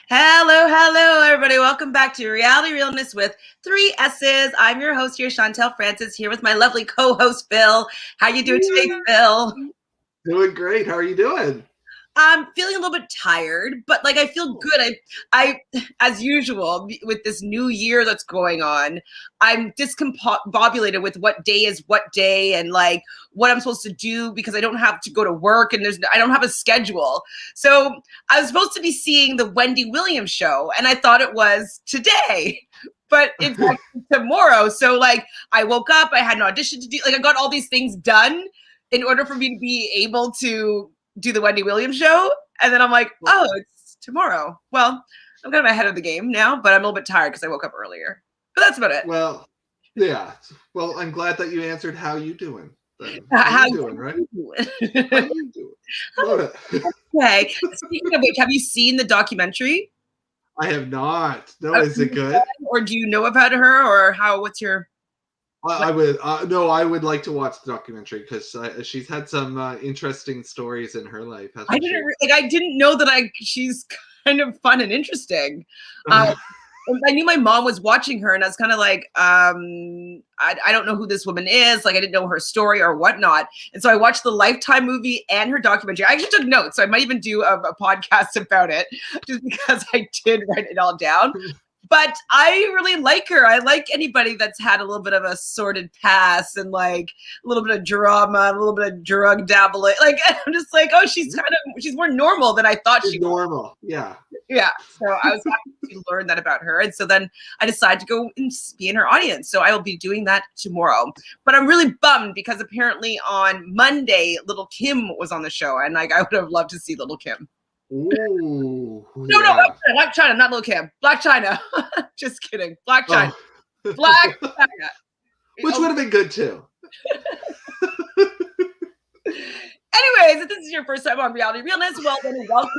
Hello, everybody. Welcome back to Reality Realness with 3 S's. I'm your host here, Chantele Francis, here with my lovely co-host, Phil. How you doing today, Phil? Doing great. How are you doing? I'm feeling a little bit tired, but like I feel good. I as usual with this new year that's going on, I'm discombobulated with what day is what day and like what I'm supposed to do because I don't have to go to work and I don't have a schedule. So I was supposed to be seeing the Wendy Williams show, and I thought it was today. But it's actually tomorrow. So like I woke up, I had an audition to do, like I got all these things done in order for me to be able to do the Wendy Williams show. And then I'm like, oh, it's tomorrow. Well, I'm kind of ahead of the game now, but I'm a little bit tired because I woke up earlier. But that's about it. Well, yeah. Well, I'm glad that you answered how you doing. How you doing, right? Doing? How you doing? Love it. Okay. Speaking of which, have you seen the documentary? I have not. No, is it good? Or do you know about her, or what's your... I would no. I would like to watch the documentary because she's had some interesting stories in her life. I didn't know that she's kind of fun and interesting. I knew my mom was watching her, and I was kind of like, I don't know who this woman is. Like, I didn't know her story or whatnot. And so I watched the Lifetime movie and her documentary. I actually took notes, so I might even do a podcast about it, just because I did write it all down. But I really like her. I like anybody that's had a little bit of a sordid past and like a little bit of drama, a little bit of drug dabbling. Like, I'm just like, oh, she's more normal than I thought she was. Normal, yeah. Yeah. So I was happy to learn that about her. And so then I decided to go and be in her audience. So I will be doing that tomorrow. But I'm really bummed because apparently on Monday, Little Kim was on the show. And like I would have loved to see Little Kim. Ooh, No, Black China, not Little Kim. Black China. Just kidding. Black China. Oh. Black China. Which would have been good too. Anyways, if this is your first time on Reality Realness, well then welcome.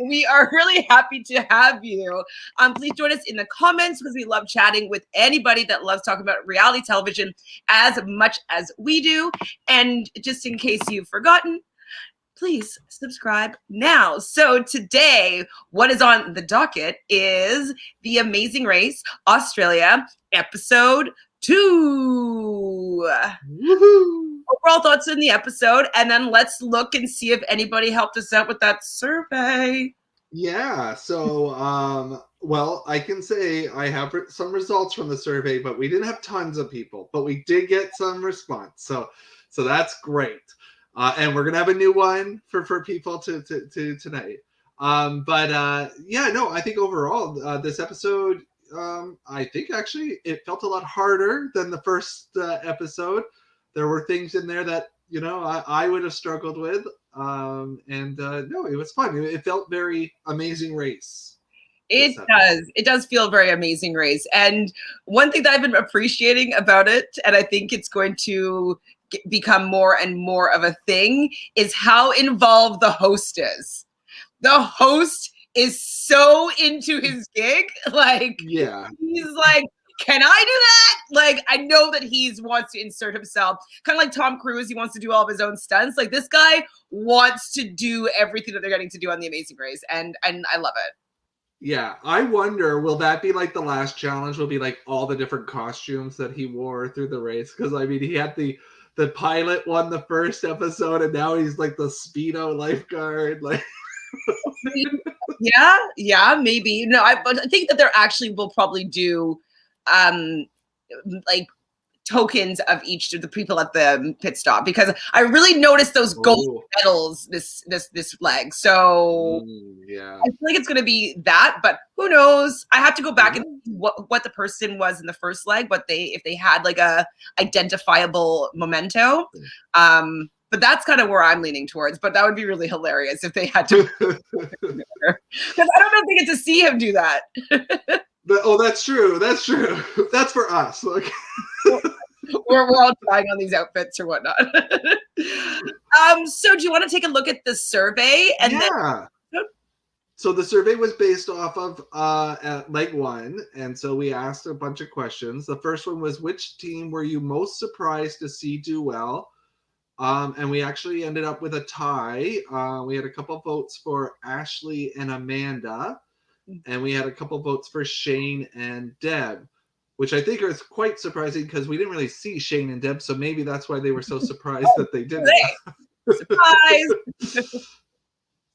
We are really happy to have you. Please join us in the comments because we love chatting with anybody that loves talking about reality television as much as we do. And just in case you've forgotten, please subscribe now. So today, what is on the docket is The Amazing Race, Australia, episode 2. Woohoo! Overall thoughts in the episode, and then let's look and see if anybody helped us out with that survey. Yeah, so, well, I can say I have some results from the survey, but we didn't have tons of people, but we did get some response. So that's great. And we're gonna have a new one for people to tonight. Yeah, no, I think overall this episode, I think actually it felt a lot harder than the first episode. There were things in there that I would have struggled with, no, it was fun. It felt very Amazing Race. It does feel very Amazing Race. And one thing that I've been appreciating about it, and I think it's going to become more and more of a thing, is how involved the host is. The host is so into his gig. Like, yeah, he's like, can I do that? Like, I know that he wants to insert himself. Kind of like Tom Cruise, he wants to do all of his own stunts. Like, this guy wants to do everything that they're getting to do on The Amazing Race. And I love it. Yeah, I wonder, will that be like the last challenge? Will be like all the different costumes that he wore through the race? Because I mean, he had the pilot won the first episode, and now he's like the Speedo lifeguard. Like, yeah, maybe. No, I think that there actually will probably do, like tokens of each of the people at the pit stop, because I really noticed those gold medals this leg. So yeah, I feel like it's going to be that, but who knows? I have to go back and see what the person was in the first leg, if they had like a identifiable memento. But that's kind of where I'm leaning towards. But that would be really hilarious if they had to, because I don't think it's to see him do that. That's true. That's true. That's for us. Okay. we're all trying on these outfits or whatnot. So do you want to take a look at the survey? And So the survey was based off of at leg 1, and so we asked a bunch of questions. The first one was, which team were you most surprised to see do well? And we actually ended up with a tie. We had a couple votes for Ashley and Amanda. and we had a couple votes for Shane and Deb, which I think is quite surprising because we didn't really see Shane and Deb, so maybe that's why they were so surprised that they didn't. Surprise!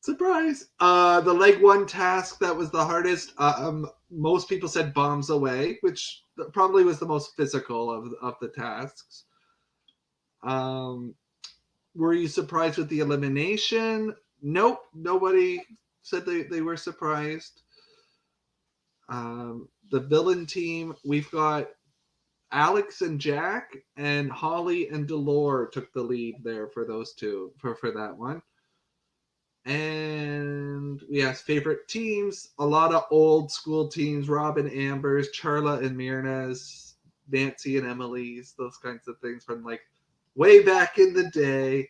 Surprise! The leg one task that was the hardest. Most people said bombs away, which probably was the most physical of the tasks. Were you surprised with the elimination? Nope, nobody said they were surprised. The villain team, we've got Alex and Jack, and Holly and Dolor took the lead there for those two, for that one. And we asked favorite teams, a lot of old school teams, Rob and Amber's, Charla and Myrna's, Nancy and Emily's, those kinds of things from like way back in the day.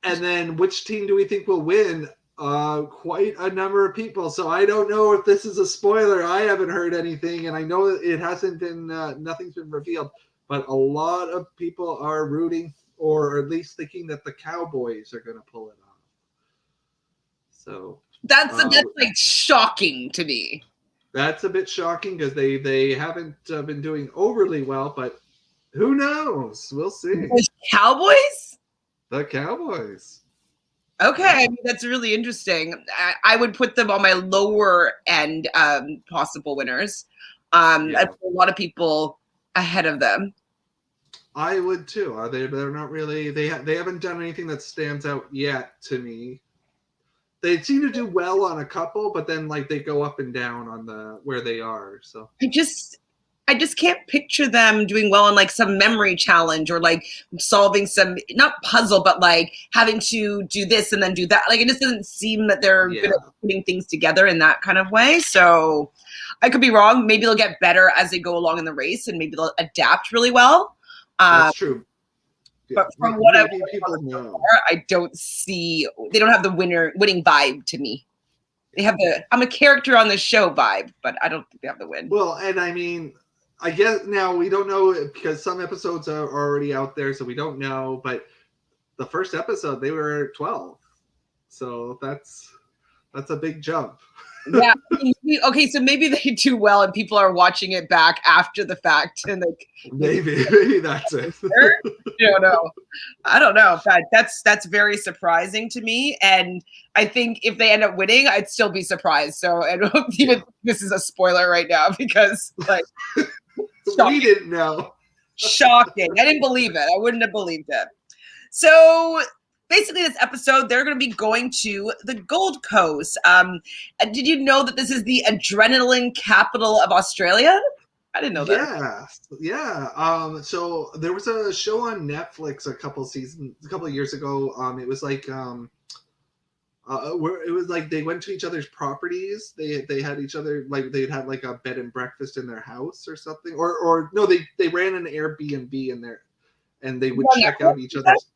And then which team do we think will win? Quite a number of people. So I don't know if this is a spoiler. I haven't heard anything, and I know it hasn't been, nothing's been revealed, but a lot of people are rooting, or at least thinking that the Cowboys are going to pull it off. So that's like shocking to me. That's a bit shocking because they haven't been doing overly well, but who knows? We'll see. The Cowboys? The Cowboys. Okay, I mean, that's really interesting. I would put them on my lower end possible winners. I put a lot of people ahead of them. I would too. They're not really. They haven't done anything that stands out yet to me. They seem to do well on a couple, but then like they go up and down on the where they are. So I just can't picture them doing well on like some memory challenge or like solving some, not puzzle, but like having to do this and then do that. Like it just doesn't seem that they're good at putting things together in that kind of way. So I could be wrong. Maybe they'll get better as they go along in the race and maybe they'll adapt really well. That's true. Yeah. But from what I've heard so far, I don't see, they don't have the winning vibe to me. They have I'm a character on the show vibe, but I don't think they have the win. Well, and I mean, I guess now we don't know because some episodes are already out there, so we don't know. But the first episode, they were 12, so that's a big jump. Yeah. Okay, so maybe they do well, and people are watching it back after the fact, and like maybe that's it. I don't know. But that's very surprising to me, and I think if they end up winning, I'd still be surprised. So I don't even think this is a spoiler right now because like. We didn't know. Shocking. I didn't believe it. I wouldn't have believed it. So basically this episode, they're going to be going to the Gold Coast. Did you know that this is the adrenaline capital of Australia? I didn't know that. Yeah. So there was a show on Netflix a couple of years ago. It was like where it was like they went to each other's properties. They had each other, like they'd had like a bed and breakfast in their house or something, or no, they ran an Airbnb in there, and they would check out each other's.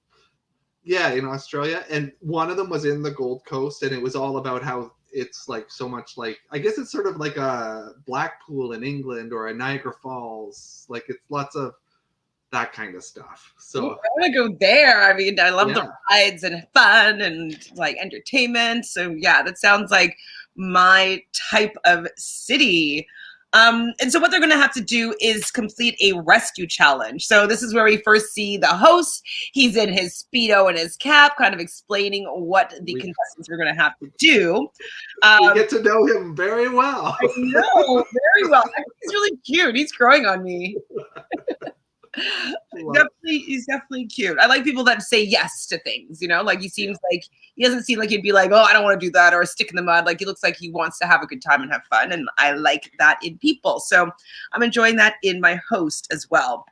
Yeah, in Australia, and one of them was in the Gold Coast, and it was all about how it's like so much like, I guess it's sort of like a Blackpool in England or a Niagara Falls. Like it's lots of that kind of stuff. So I want to go there. I mean, I love the rides and fun and like entertainment. So yeah, that sounds like my type of city. And so what they're going to have to do is complete a rescue challenge. So this is where we first see the host. He's in his Speedo and his cap, kind of explaining what the contestants are going to have to do. We get to know him very well. I know, very well. He's really cute. He's growing on me. He's definitely cute. I like people that say yes to things, like he seems like he doesn't seem like he'd be like, oh, I don't want to do that, or stick in the mud. Like he looks like he wants to have a good time and have fun, and I like that in people. So I'm enjoying that in my host as well.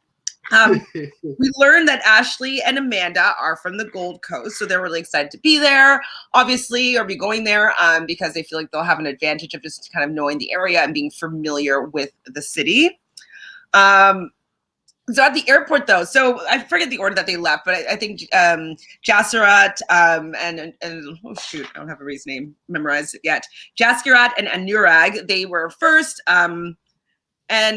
We learned that Ashley and Amanda are from the Gold Coast, so they're really excited to be there, obviously, or be going there because they feel like they'll have an advantage of just kind of knowing the area and being familiar with the city. So at the airport, though, so I forget the order that they left, but I think Jaskira and oh shoot, I don't have Arie's name memorized yet. Jaskira and Anurag, they were first. And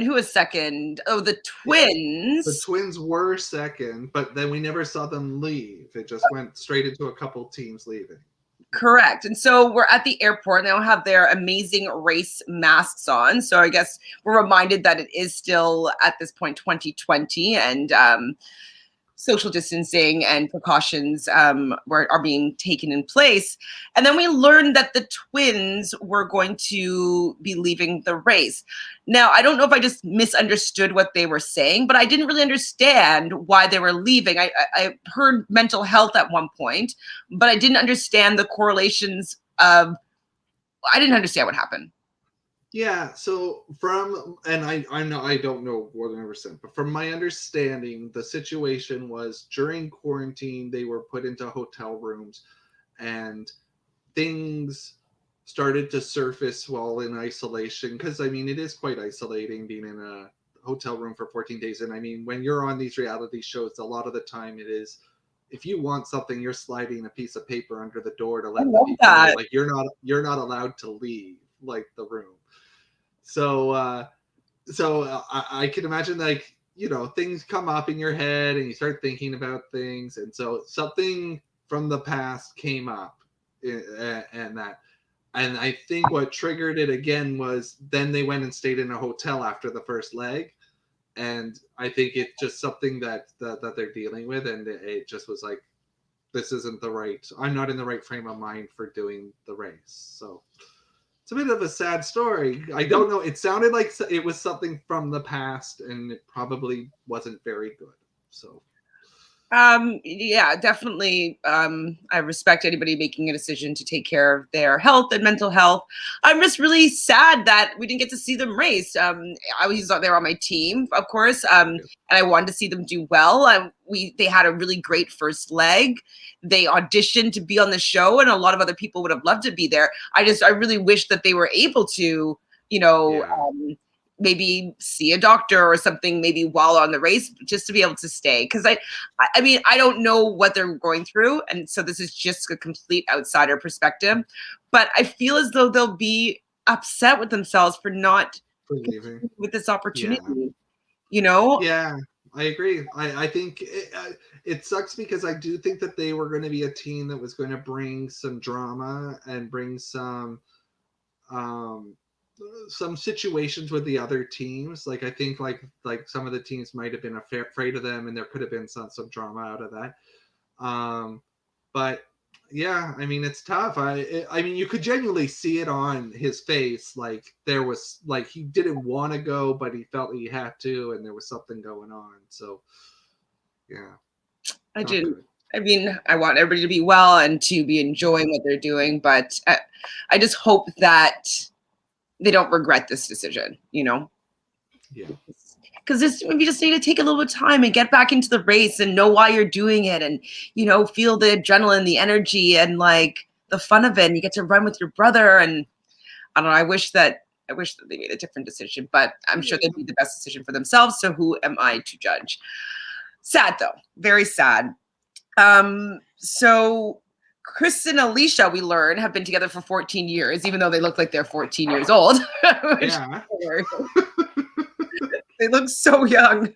who was second? Oh, the twins. The twins were second, but then we never saw them leave. It just went straight into a couple teams leaving. Correct. And so we're at the airport. They all have their amazing race masks on. So I guess we're reminded that it is still at this point 2020, and social distancing and precautions are being taken in place. And then we learned that the twins were going to be leaving the race. Now, I don't know if I just misunderstood what they were saying, but I didn't really understand why they were leaving. I heard mental health at one point, but I didn't understand the correlations of, I didn't understand what happened. Yeah, so I don't know 100%, but from my understanding, the situation was during quarantine, they were put into hotel rooms and things started to surface while in isolation. Because, I mean, it is quite isolating being in a hotel room for 14 days. And I mean, when you're on these reality shows, a lot of the time it is, if you want something, you're sliding a piece of paper under the door to let the people know, like, you're not allowed to leave, like, the room. So I can imagine, like, you know, things come up in your head and you start thinking about things. And so something from the past came up, and I think what triggered it again was then they went and stayed in a hotel after the first leg. And I think it's just something that they're dealing with. And it just was like, this isn't I'm not in the right frame of mind for doing the race. So it's a bit of a sad story. I don't know. It sounded like it was something from the past, and it probably wasn't very good. So, yeah, definitely. I respect anybody making a decision to take care of their health and mental health. I'm just really sad that we didn't get to see them race. I was there on my team, of course, and I wanted to see them do well. They had a really great first leg. They auditioned to be on the show, and a lot of other people would have loved to be there. I really wish that they were able to, maybe see a doctor or something, maybe while on the race, just to be able to stay. Because I mean, I don't know what they're going through, and so this is just a complete outsider perspective. But I feel as though they'll be upset with themselves for not leaving with this opportunity. Yeah. You know? Yeah, I agree. I think it sucks because I do think that they were going to be a team that was going to bring some drama and bring some situations with the other teams. Like, I think like some of the teams might have been afraid of them, and there could have been some drama out of that. But yeah, I mean, it's tough. I mean, you could genuinely see it on his face. Like, there was, like, he didn't want to go, but he felt he had to, and there was something going on. So yeah, I didn't. I mean, I want everybody to be well and to be enjoying what they're doing, but I just hope that they don't regret this decision, you know? Yeah. Because you just need to take a little bit of time and get back into the race and know why you're doing it, and, you know, feel the adrenaline, the energy, and like the fun of it. And you get to run with your brother. And I don't know, I wish that they made a different decision, but I'm sure they'd be the best decision for themselves. So who am I to judge? Sad though, very sad. So Chris and Aleisha, we learn, have been together for 14 years, even though they look like they're 14 years old. Yeah. They look so young.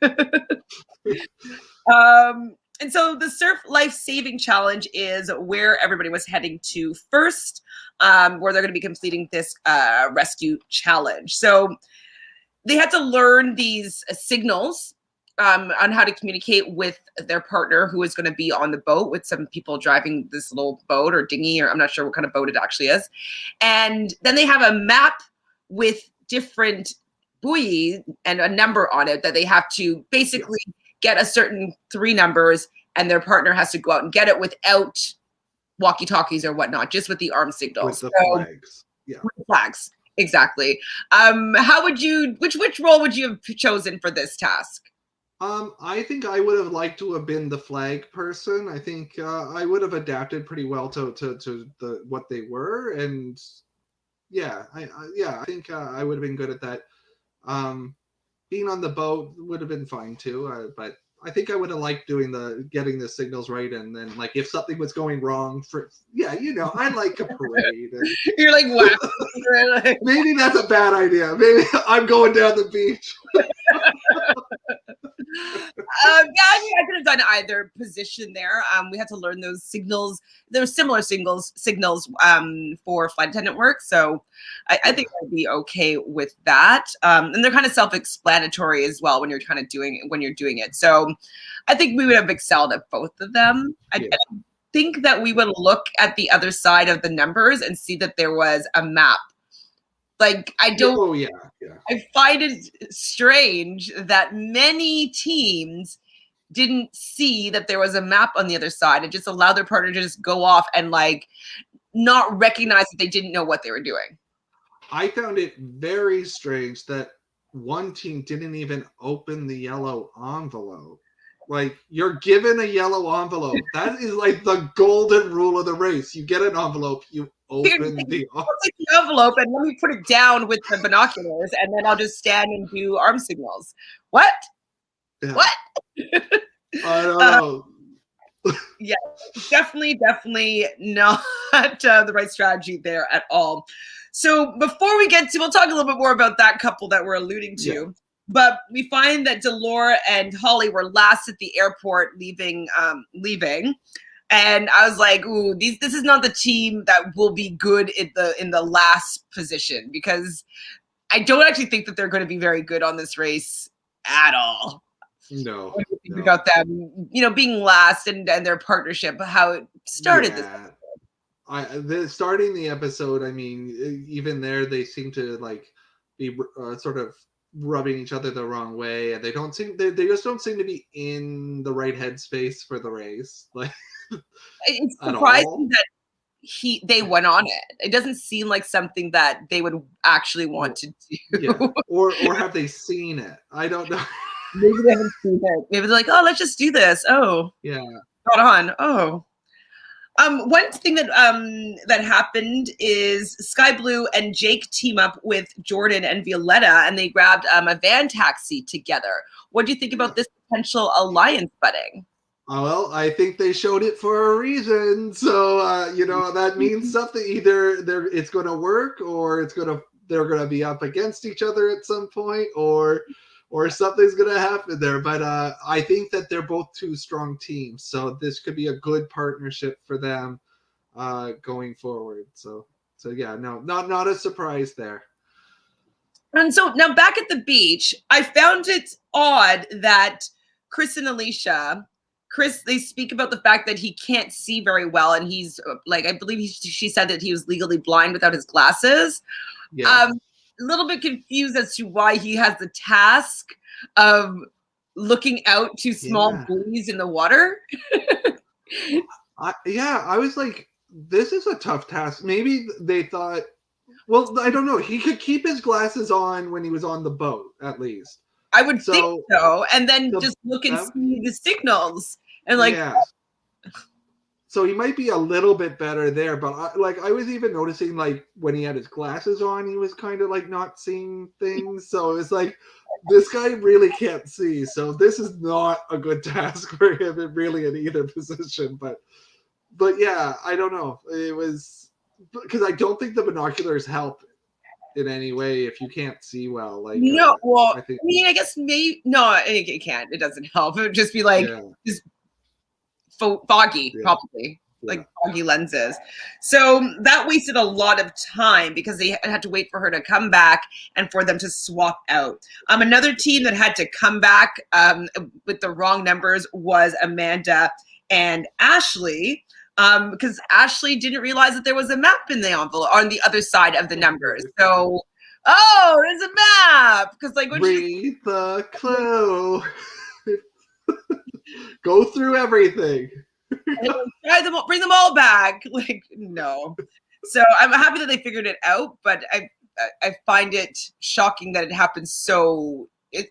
And so the Surf Life Saving Challenge is where everybody was heading to first, where they're going to be completing this rescue challenge. So they had to learn these signals on how to communicate with their partner, who is going to be on the boat with some people driving this little boat or dinghy, or I'm not sure what kind of boat it actually is. And then they have a map with different buoys and a number on it that they have to basically get a certain 3 numbers, and their partner has to go out and get it without walkie-talkies or whatnot, just with the arm signals. With the flags. Yeah. With the flags. Exactly. Which role would you have chosen for this task? I think I would have liked to have been the flag person. I think I would have adapted pretty well to what they were, and I think I would have been good at that. Being on the boat would have been fine too, but I think I would have liked getting the signals right, and then, like, if something was going wrong, I like a parade. And you're like, wow. Maybe that's a bad idea. Maybe I'm going down the beach. Yeah, I mean, I could have done either position there. We had to learn those signals. There were similar signals for flight attendant work, so I think I'd be okay with that. And they're kind of self-explanatory as well when you're doing it. So I think we would have excelled at both of them. I think that we would look at the other side of the numbers and see that there was a map. Like I don't. Oh yeah. I find it strange that many teams didn't see that there was a map on the other side and just allowed their partner to just go off and like not recognize that they didn't know what they were doing. I found it very strange that one team didn't even open the yellow envelope. Like, you're given a yellow envelope. That is like the golden rule of the race. You get an envelope, you open the envelope and let me put it down with the binoculars, and then I'll just stand and do arm signals. What? Yeah. What? I don't know. Yeah, definitely not the right strategy there at all. So before we get to, we'll talk a little bit more about that couple that we're alluding to. Yeah. But we find that Dolor and Holly were last at the airport leaving. And I was like, ooh, this is not the team that will be good in the last position, because I don't actually think that they're going to be very good on this race at all. No. What do you think about them, being last and their partnership, how it started this episode? Starting the episode, I mean, even there, they seem to like be sort of rubbing each other the wrong way, and they just don't seem to be in the right headspace for the race. Like, it's surprising that they went on it. It doesn't seem like something that they would actually want to do. Yeah. Or have they seen it? I don't know. Maybe they haven't seen it. Maybe they're like, oh, let's just do this. Oh, yeah, got on. Oh. One thing that happened is Skye-Blue and Jake team up with Jordan and Violeta, and they grabbed a van taxi together. What do you think about this potential alliance budding? Well, I think they showed it for a reason. So that means something. Either it's going to work, or they're going to be up against each other at some point, or something's going to happen there. But I think that they're both two strong teams, so this could be a good partnership for them going forward. So yeah, no, not a surprise there. And so now back at the beach, I found it odd that Chris and Aleisha, they speak about the fact that he can't see very well, and he's like, I believe she said that he was legally blind without his glasses. Yeah. A little bit confused as to why he has the task of looking out to small buoys in the water. I was like, this is a tough task. Maybe they thought, well, I don't know. He could keep his glasses on when he was on the boat, at least. I would think so. And then just look and see the signals. And like, so he might be a little bit better there, but I was even noticing, like, when he had his glasses on, he was kind of like not seeing things. So it's like, this guy really can't see. So this is not a good task for him, really, in either position. But yeah, I don't know. It was because I don't think the binoculars help in any way if you can't see well. Like, no, well, I guess maybe no, it can't. It doesn't help. It would just be like just foggy, probably. Like foggy lenses. So that wasted a lot of time because they had to wait for her to come back and for them to swap out. Another team that had to come back with the wrong numbers was Amanda and Ashley, because Ashley didn't realize that there was a map in the envelope on the other side of the numbers. So, there's a map. Because like, read the clue. Go through everything. Bring them all back. Like, no. So I'm happy that they figured it out, but I find it shocking that it happened so. I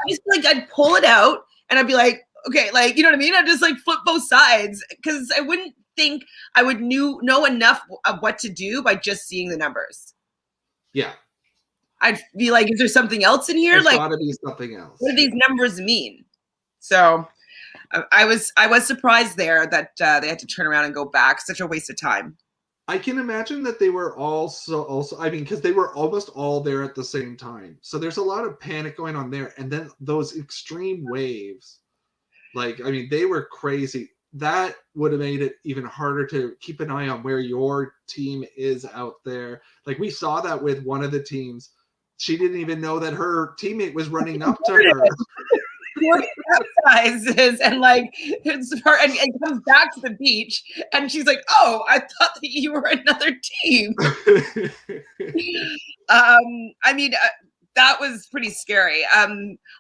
just feel like I'd pull it out and I'd be like, okay, like, you know what I mean? I'd just like flip both sides, because I wouldn't think I would know enough of what to do by just seeing the numbers. Yeah. I'd be like, is there something else in here? There's like, gotta be something else. What do these numbers mean? So I was surprised there that they had to turn around and go back. Such a waste of time. I can imagine that they were also, I mean, because they were almost all there at the same time. So there's a lot of panic going on there. And then those extreme waves. Like, I mean, they were crazy. That would have made it even harder to keep an eye on where your team is out there. Like, we saw that with one of the teams. She didn't even know that her teammate was running up to her. Capsizes and like it's her and comes back to the beach and she's like, oh, I thought that you were another team. I mean, that was pretty scary.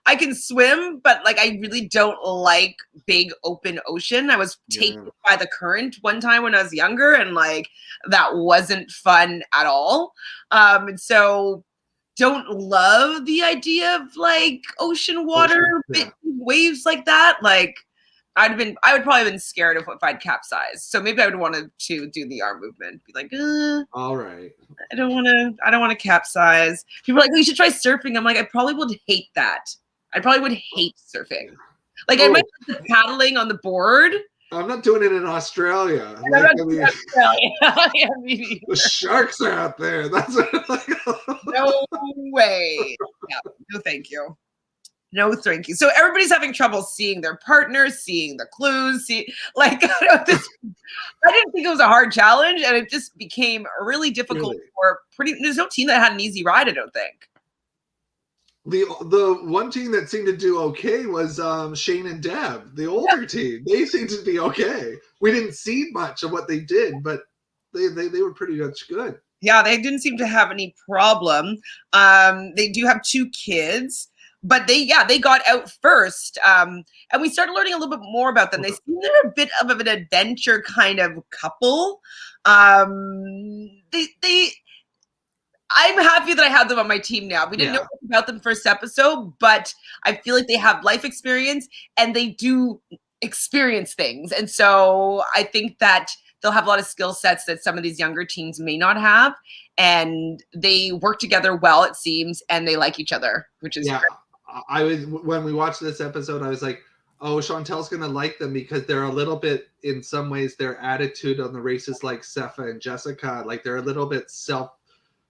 I can swim, but like I really don't like big open ocean. I was taken by the current one time when I was younger, and like that wasn't fun at all. And so don't love the idea of like ocean water, waves like that. Like I would probably have been scared of if I'd capsized. So maybe I would want to do the arm movement. Be like, all right. I don't want to capsize. People are like, you should try surfing. I'm like, I probably would hate that. I probably would hate surfing. Like I might like the paddling on the board. I'm not doing it in Australia. Like, Australia. The sharks are out there. That's what no way. Yeah, no thank you. No thank you. So everybody's having trouble seeing their partners, seeing the clues. I didn't think it was a hard challenge, and it just became really difficult for there's no team that had an easy ride, I don't think. The one team that seemed to do okay was Shane and Deb, the older team. They seemed to be okay. We didn't see much of what they did, but they were pretty much good. Yeah, they didn't seem to have any problem. They do have 2 kids, but they got out first. And we started learning a little bit more about them. They seem they're a bit of an adventure kind of couple. I'm happy that I have them on my team now. We didn't know about them first episode, but I feel like they have life experience and they do experience things. And so I think that they'll have a lot of skill sets that some of these younger teams may not have. And they work together well, it seems, and they like each other, which is great. When we watched this episode, I was like, oh, Chantel's going to like them because they're a little bit, in some ways, their attitude on the races like Sefa and Jessica, like they're a little bit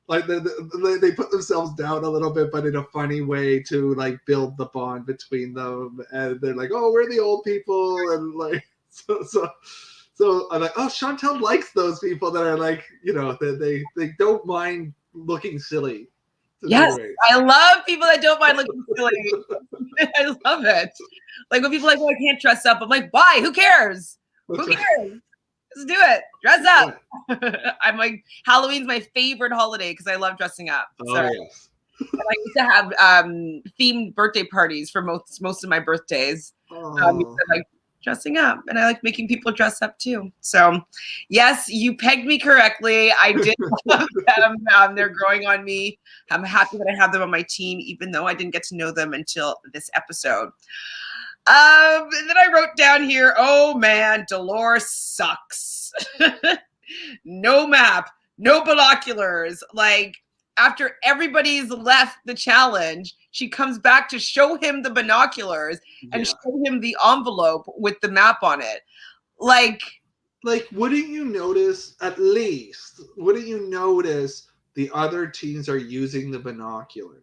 like they put themselves down a little bit, but in a funny way to like build the bond between them. And they're like, oh, we're the old people. And like, so I'm like, oh, Chantel likes those people that are like, they don't mind looking silly. Yes, I love people that don't mind looking silly. I love it. Like when people are like, oh, I can't dress up. I'm like, why? Who cares? Who cares? Let's do it. Dress up. I'm like, Halloween's my favorite holiday because I love dressing up. Oh, yes. And I used to have themed birthday parties for most of my birthdays. Like dressing up, and I like making people dress up too. So, yes, you pegged me correctly. I did love them. They're growing on me. I'm happy that I have them on my team, even though I didn't get to know them until this episode. And then I wrote down here, oh man, Dolor sucks. No map, no binoculars. Like after everybody's left the challenge, she comes back to show him the binoculars and show him the envelope with the map on it. Like, wouldn't you notice the other teams are using the binoculars?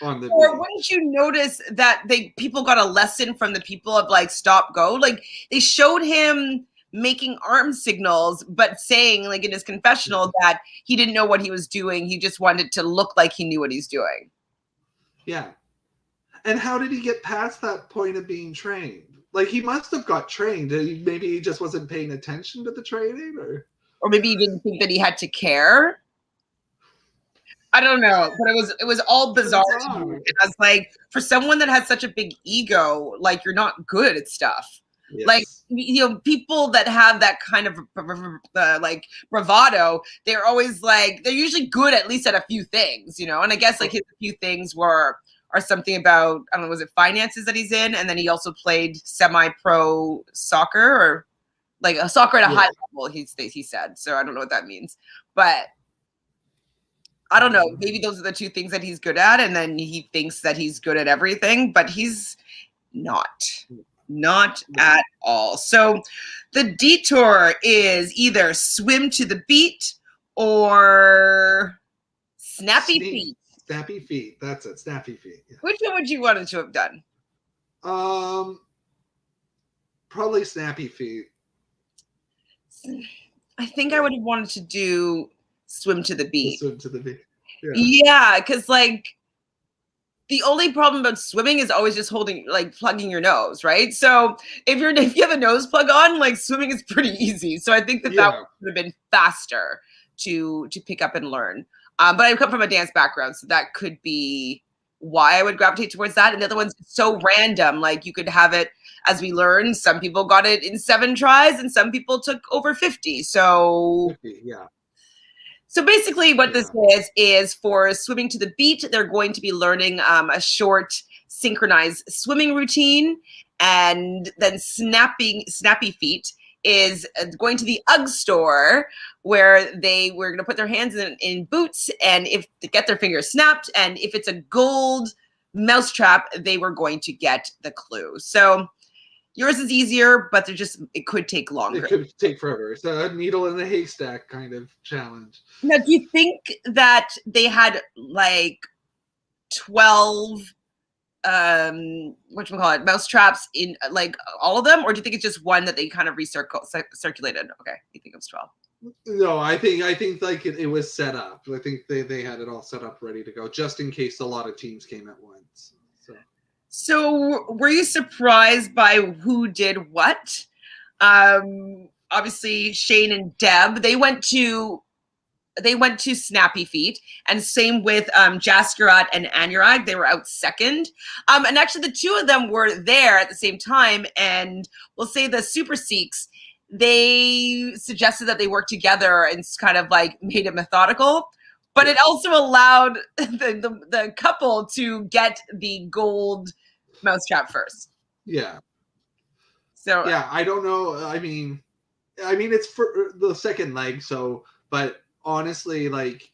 Or wouldn't you notice that people got a lesson from the people of like stop go? Like they showed him making arm signals, but saying like in his confessional that he didn't know what he was doing. He just wanted to look like he knew what he's doing. Yeah. And how did he get past that point of being trained? Like he must have got trained. Maybe he just wasn't paying attention to the training, or maybe he didn't think that he had to care. I don't know, but it was all bizarre to me. And I was like, for someone that has such a big ego, like you're not good at stuff. Yes. Like, people that have that kind of like bravado, they're always like, they're usually good at least at a few things, and I guess like his few things are something about, I don't know, was it finances that he's in? And then he also played semi-pro soccer or like a soccer at a high level, he said. So I don't know what that means, but I don't know. Maybe those are the 2 things that he's good at. And then he thinks that he's good at everything, but he's not at all. So the detour is either swim to the beat or snappy feet. Snappy feet. That's it. Snappy feet. Yeah. Which one would you wanted to have done? Probably snappy feet. I think I would have wanted to do swim to the beat. Swim to the beat. Yeah, because like the only problem about swimming is always just plugging your nose, right? So if you have a nose plug on, like swimming is pretty easy. So I think that would have been faster to pick up and learn. But I come from a dance background, so that could be why I would gravitate towards that. And the other one's so random. Like you could have it, as we learned, some people got it in 7 tries and some people took over 50. So 50, yeah. So basically what this is for swimming to the beat, they're going to be learning a short synchronized swimming routine. And then snappy feet is going to the UGG store where they were going to put their hands in boots and to get their fingers snapped. And if it's a gold mousetrap, they were going to get the clue. So yours is easier, but it could take longer. It could take forever. It's a needle in a haystack kind of challenge. Now, do you think that they had like 12 mousetraps in like all of them, or do you think it's just one that they kind of circulated? Okay, you think it was 12? No, I think like it was set up. I think they had it all set up ready to go just in case a lot of teams came at once. So were you surprised by who did what? Obviously Shane and Deb, they went to snappy feet, and same with Jaskira and Anurag. They were out second. And actually the two of them were there at the same time, and we'll say the Super Seeks, they suggested that they work together and kind of like made it methodical. But it also allowed the couple to get the gold mousetrap first. Yeah. So yeah, I don't know. I mean, it's for the second leg. So, but honestly, like,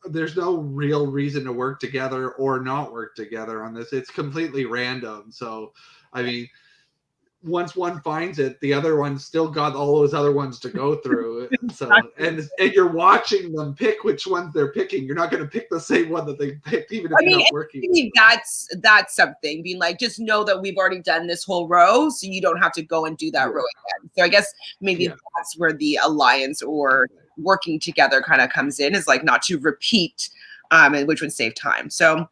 there's no real reason to work together or not work together on this. It's completely random. So, I mean, once one finds it, the other one's still got all those other ones to go through. So, and you're watching them pick which ones they're picking. You're not going to pick the same one that they picked, even if you're not working. I mean, that's something. Being like, just know that we've already done this whole row, so you don't have to go and do that row again. So I guess maybe that's where the alliance or working together kind of comes in, is like not to repeat, and which would save time. So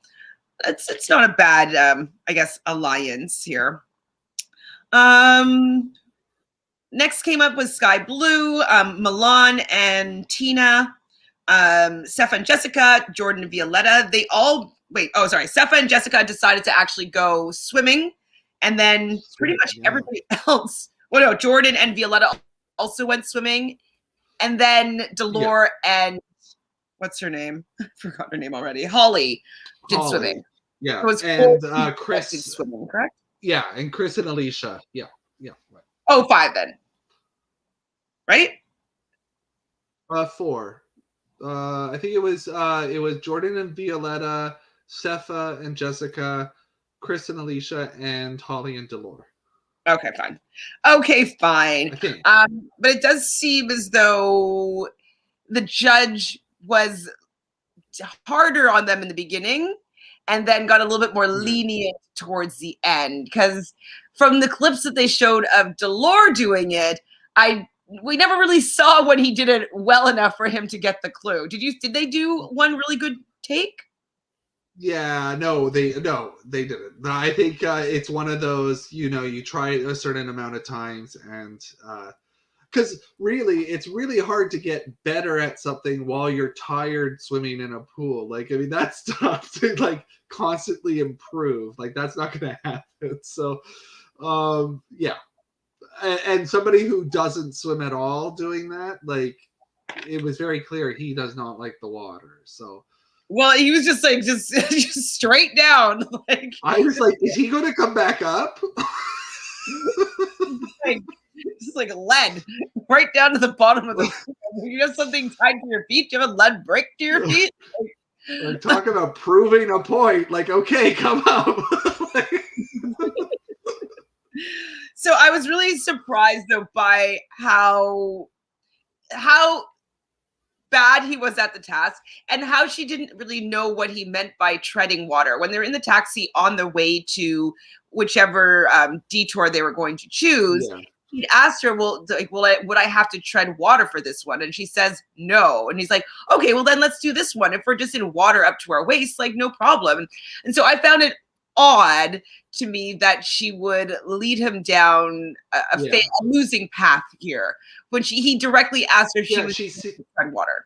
it's not a bad, I guess, alliance here. Next came up was Skye-Blue, Malaan and Tina, Sefa and Jessica, Jordan and Violeta. Sefa and Jessica decided to actually go swimming, and then pretty much everybody else. Jordan and Violeta also went swimming, and then Dolor and what's her name? I forgot her name already. Holly did swimming. Yeah, so and Chris did swimming, correct? Yeah, and Chris and Aleisha. Yeah. Right. Oh, 5 then. Right? 4. I think it was Jordan and Violeta, Sefa and Jessica, Chris and Aleisha, and Holly and Dolor. Okay, fine. But it does seem as though the judge was harder on them in the beginning and then got a little bit more lenient towards the end, because from the clips that they showed of Dolor doing it, we never really saw when he did it well enough for him to get the clue. Did they do one really good take? Yeah, no, they didn't. I think it's one of those, you try it a certain amount of times, and because really, it's really hard to get better at something while you're tired swimming in a pool. Like, I mean, that's tough to like constantly improve. Like, that's not going to happen. So, yeah. And somebody who doesn't swim at all doing that, like, it was very clear he does not like the water. So, well, he was just like just straight down. Like, I was like, is he going to come back up? Just like lead right down to the bottom of the pool. You have something tied to your feet? Do you have a lead brick to your feet? We're talking about proving a point. Like, okay, come up. So I was really surprised though by how bad he was at the task and how she didn't really know what he meant by treading water. When they're in the taxi on the way to whichever detour they were going to choose, he'd asked her, well, like, would I have to tread water for this one? And she says, no. And he's like, okay, well then let's do this one. If we're just in water up to our waist, like no problem. And so I found it odd to me that she would lead him down a losing path here when he directly asked her if she was tread water.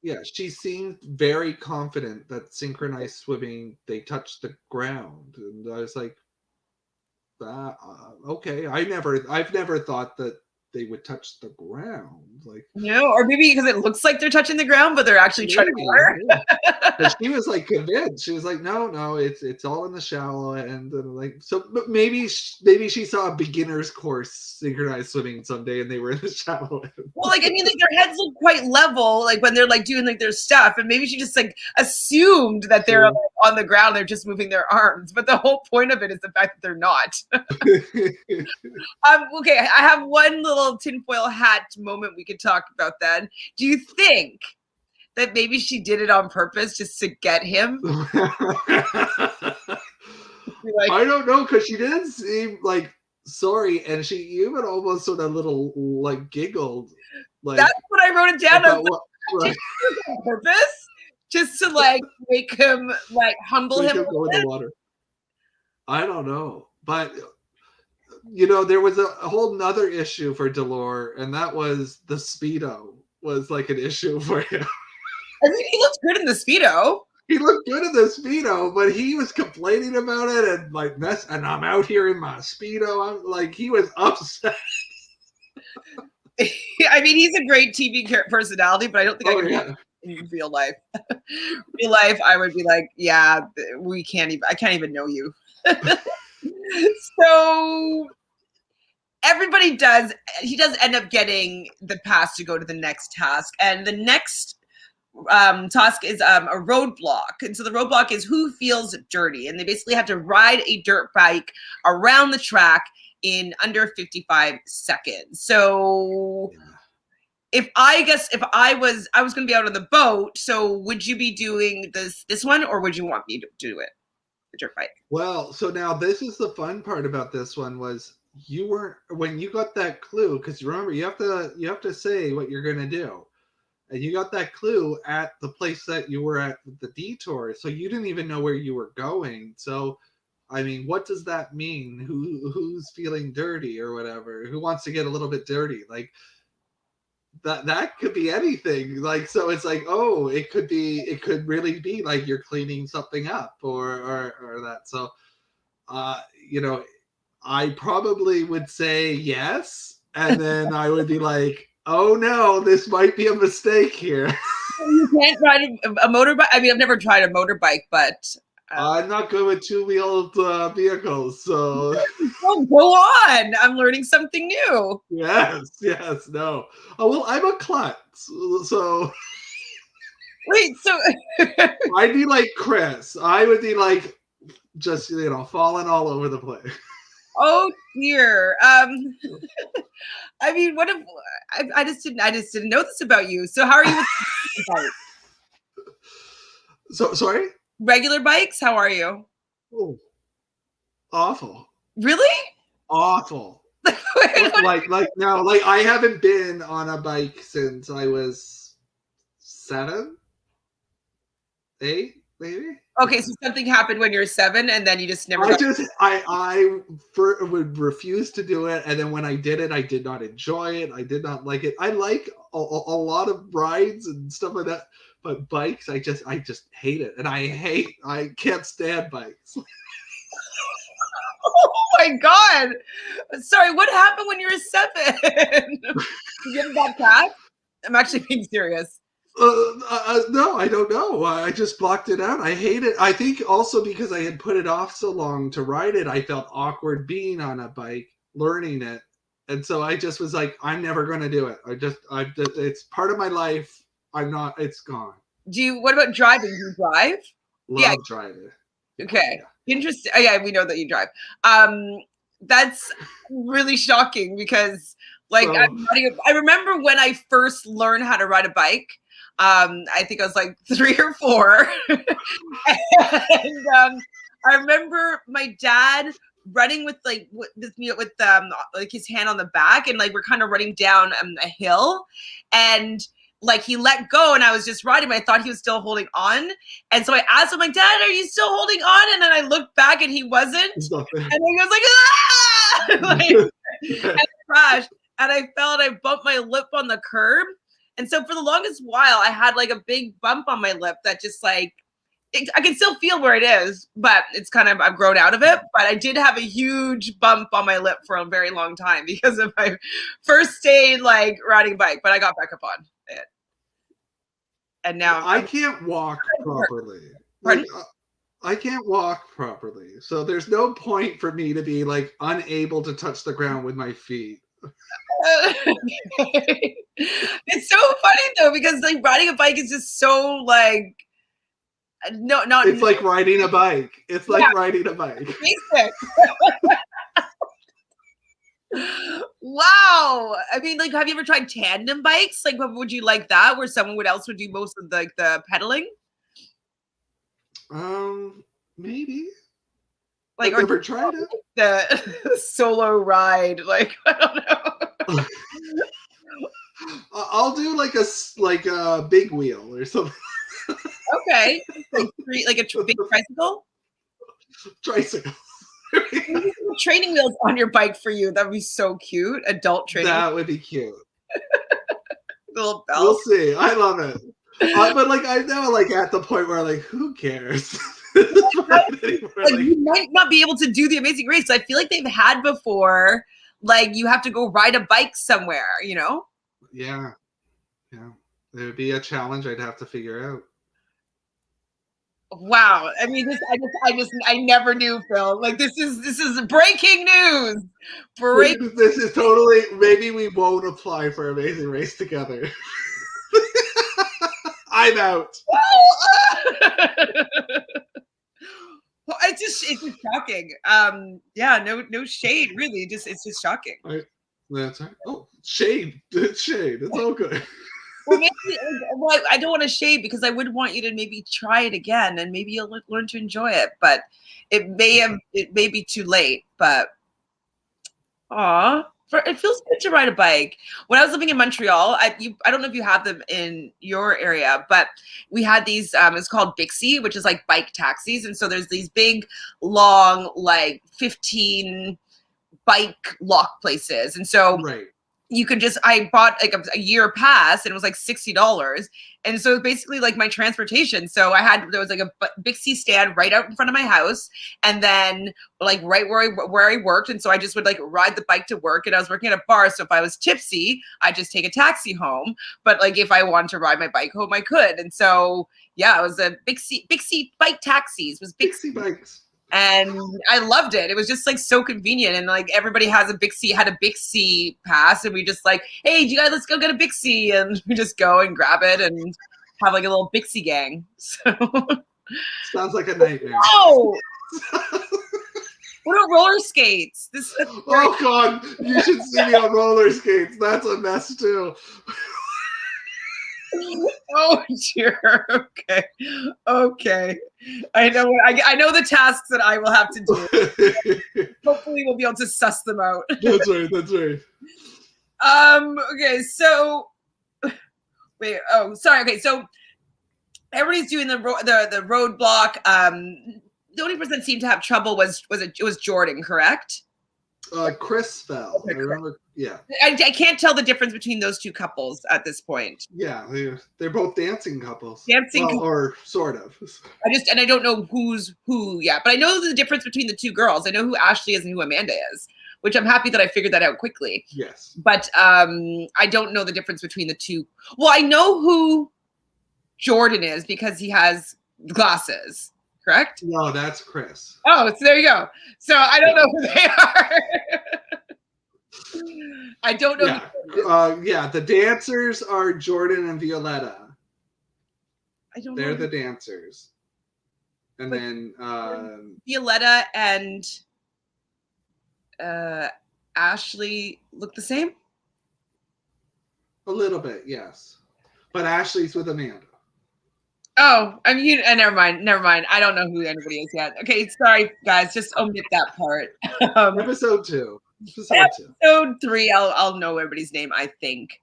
Yeah, she seemed very confident that synchronized swimming, they touched the ground. And I was like, okay, I've never thought that they would touch the ground. Like, no, or maybe because it looks like they're touching the ground, but they're actually treading water. But she was like convinced. She was like, no, it's all in the shallow end. And like, so, but maybe she saw a beginner's course synchronized swimming someday, and they were in the shallow end. Well, like, I mean, like their heads look quite level, like when they're like doing like their stuff, and maybe she just like assumed that they're like, on the ground, they're just moving their arms. But the whole point of it is the fact that they're not. Okay, I have one little tinfoil hat moment we could talk about then. Do you think that maybe she did it on purpose just to get him? Like, I don't know, because she didn't seem like sorry, and she even almost sort of little like giggled. Like, that's what I wrote it down. I was like, on purpose, just to like make him like humble him. Go in the water. I don't know, but you know, there was a whole nother issue for Dolor, and that was the Speedo was like an issue for him. I mean, he looked good in the Speedo. He looked good in the Speedo, but he was complaining about it and like and I'm out here in my Speedo. I'm like, he was upset. I mean, he's a great TV personality, but I don't think I could in real life. Real life, I would be like, yeah, I can't even know you. So everybody does end up getting the pass to go to the next task, and the next task is a roadblock. And so the roadblock is who feels dirty, and they basically have to ride a dirt bike around the track in under 55 seconds. So if I was going to be out on the boat, so would you be doing this one, or would you want me to do it? Dirt bike. Well, so now this is the fun part about this one was you weren't, when you got that clue, because remember you have to say what you're gonna do, and you got that clue at the place that you were at the detour, so you didn't even know where you were going. So I mean, what does that mean? Who's feeling dirty or whatever? Who wants to get a little bit dirty? Like that could be anything. Like, so it's like, oh, it could really be like you're cleaning something up or that. So, you know, I probably would say yes. And then I would be like, oh no, this might be a mistake here. You can't ride a motorbike. I mean, I've never tried a motorbike, but I'm not good with two-wheeled vehicles, so. Well, go on. I'm learning something new. Yes, no. Oh, well, I'm a klutz, so. Wait, so. I'd be like Chris. I would be like, just, you know, falling all over the place. Oh dear. I mean, what if I just didn't know this about you? So how are you with bikes? So sorry? Regular bikes? How are you? Oh, awful. Really? Awful. like now, like I haven't been on a bike since I was 7, 8, maybe. Okay, so something happened when you were 7, and then you just never. I would refuse to do it, and then when I did it, I did not enjoy it. I did not like it. I like a lot of rides and stuff like that, but bikes, I just hate it, and I can't stand bikes. Oh my god! Sorry, what happened when you were 7? Did you have a bad cat? I'm actually being serious. No, I don't know. I just blocked it out. I hate it. I think also because I had put it off so long to ride it, I felt awkward being on a bike, learning it. And so I just was like, I'm never going to do it. It's part of my life. It's gone. What about driving? Do you drive? Love driving. Okay. Yeah. Interesting. Oh, yeah, we know that you drive. That's really shocking because Like So, I remember when I first learned how to ride a bike. I think I was like 3 or 4. And I remember my dad running with like with like his hand on the back, and like we're kind of running down a hill, and like he let go, and I was just riding, but I thought he was still holding on. And so I asked him, like, Dad, are you still holding on? And then I looked back and he wasn't. And then he was like, ah! Like, and I crashed, and I fell, and I bumped my lip on the curb. And so for the longest while, I had like a big bump on my lip that just like, I can still feel where it is, but it's kind of, I've grown out of it. But I did have a huge bump on my lip for a very long time because of my first day like riding a bike, but I got back up on it. And now I can't walk properly. Like, I can't walk properly. So there's no point for me to be like unable to touch the ground with my feet. It's so funny though, because like riding a bike is just so like, it's like riding a bike. It's like riding a bike. Basic. Wow. I mean, like, have you ever tried tandem bikes? Like, would you like that, where someone else would do most of the pedaling? Maybe. Like, I've never tried it. The solo ride. Like, I don't know. I'll do like a big wheel or something. Okay, like a big tricycle. Tricycle. Training wheels on your bike for you. That'd be so cute. Adult training. That would be cute. Little bells. We'll see. I love it. But like I'm now like at the point where like who cares? Like, you might not be able to do the Amazing Race. I feel like they've had before. Like you have to go ride a bike somewhere. You know? Yeah. It would be a challenge I'd have to figure out. Wow. I mean, I never knew, Phil. Like this is breaking news. This is totally, maybe we won't apply for Amazing Race together. I'm out. It's just shocking. Yeah, no shade, really. It's just shocking. That's right. Oh, shade. It's shade. It's all good. Well, maybe, well, I don't want to shade because I would want you to maybe try it again and maybe you'll learn to enjoy it. But it may be too late. But it feels good to ride a bike. When I was living in Montreal, I don't know if you have them in your area, but we had these. It's called Bixi, which is like bike taxis, and so there's these big, long, like 15 bike lock places, and so. Right. You could I bought like a year pass and it was like $60. And so basically like my transportation. So there was like a Bixi stand right out in front of my house. And then like right where I worked. And so I just would like ride the bike to work, and I was working at a bar. So if I was tipsy, I'd just take a taxi home. But like if I wanted to ride my bike home, I could. And so, yeah, it was a Bixi bike taxis. It was Bixi bikes. And I loved it. It was just like so convenient. And like everybody had a Bixi pass. And we just like, hey, you guys, let's go get a Bixi. And we just go and grab it and have like a little Bixi gang. So sounds like a nightmare. Oh, what are roller skates? Oh God, you should see me on roller skates. That's a mess too. Oh dear. Okay. I know the tasks that I will have to do. Hopefully we'll be able to suss them out. That's right. Okay, so wait, oh sorry, okay, so everybody's doing the roadblock. The only person that seemed to have trouble was Jordan, correct? Chris fell. Okay, I remember. Yeah. I can't tell the difference between those two couples at this point. Yeah, they're both dancing couples. Or sort of. I don't know who's who yet, but I know the difference between the two girls. I know who Ashley is and who Amanda is, which I'm happy that I figured that out quickly. Yes. But I don't know the difference between the two. Well, I know who Jordan is because he has glasses. Correct? No, that's Chris. Oh, so there you go. So I don't know who they are. I don't know. Yeah, the dancers are Jordan and Violeta. I don't know. They're the dancers. And but then Violeta and Ashley look the same? A little bit, yes. But Ashley's with Amanda. Oh, I mean, never mind. I don't know who anybody is yet. Okay, sorry, guys. Just omit that part. Episode 2. Episode 3, I'll know everybody's name, I think.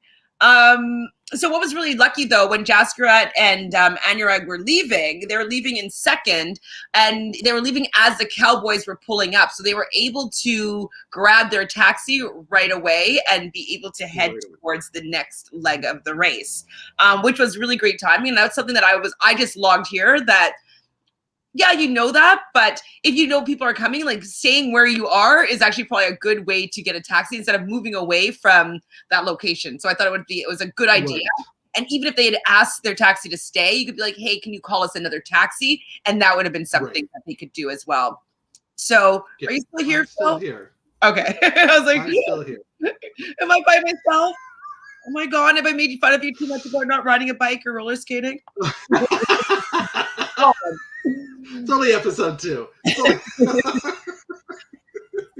So what was really lucky though, when Jaskira and Anurag were leaving, they were leaving in second, and they were leaving as the Cowboys were pulling up. So they were able to grab their taxi right away and be able to head towards the next leg of the race, which was really great timing. And that's something that I just logged here that, yeah, you know that, but if you know people are coming, like staying where you are is actually probably a good way to get a taxi instead of moving away from that location. So I thought it was a good idea. Right. And even if they had asked their taxi to stay, you could be like, hey, can you call us another taxi? And that would have been something that they could do as well. So are you still here, Phil? I'm still here. Okay. I was like, I'm still here. Am I by myself? Oh my God, have I made fun of you too much about not riding a bike or roller skating? It's only episode 2.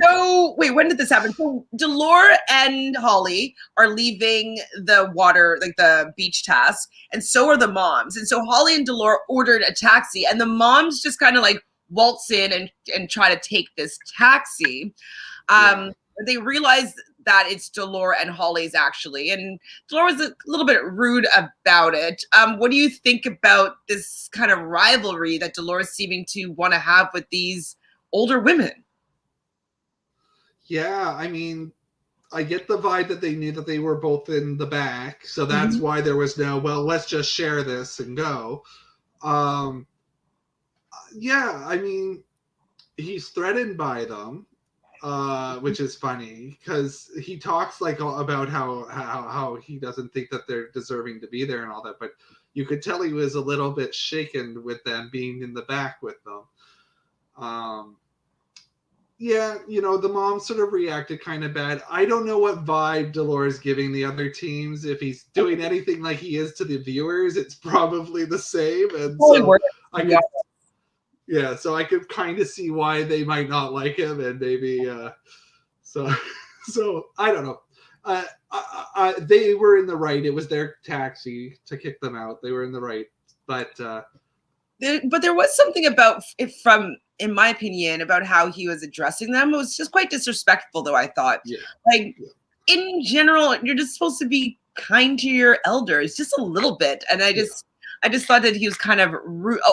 So wait, when did this happen? So Dolor and Holly are leaving the water, like the beach task, and so are the moms. And so Holly and Dolor ordered a taxi, and the moms just kind of like waltz in and try to take this taxi. They realize that it's Dolor and Holly's actually, and Dolor was a little bit rude about it. What do you think about this kind of rivalry that Dolor is seeming to want to have with these older women? Yeah, I mean, I get the vibe that they knew that they were both in the back, so that's why there was no, well, let's just share this and go. Yeah, I mean, he's threatened by them. Which is funny because he talks like about how he doesn't think that they're deserving to be there and all that, but you could tell he was a little bit shaken with them being in the back with them. Yeah, the mom sort of reacted kind of bad. I don't know what vibe Dolor is giving the other teams. If he's doing anything like he is to the viewers, it's probably the same. And so so I could kind of see why they might not like him, and maybe so I don't know. They were in the right. It was their taxi to kick them out. They were in the right, but there was something about it from, in my opinion, about how he was addressing them. It was just quite disrespectful, though. I thought, in general, you're just supposed to be kind to your elders, just a little bit, and I just thought that he was kind of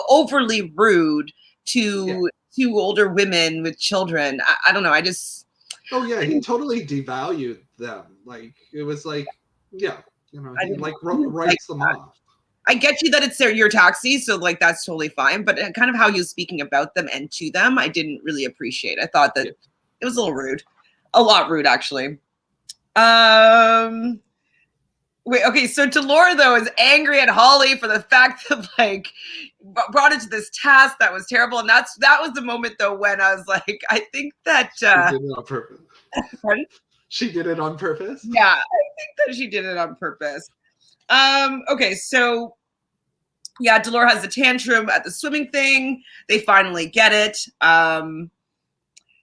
overly rude to older women with children. I don't know. He totally devalued them. Like it was like, he writes them off. I get you that it's your taxi, so like that's totally fine. But kind of how he was speaking about them and to them, I didn't really appreciate. I thought that it was a little rude, a lot rude actually. Wait, okay, so Dolor, though, is angry at Holly for the fact that, like, brought it to this task that was terrible. And that was the moment, though, when I was like, I think that... she did it on purpose. Pardon? She did it on purpose? Yeah, I think that she did it on purpose. Okay, so, yeah, Dolor has a tantrum at the swimming thing. They finally get it.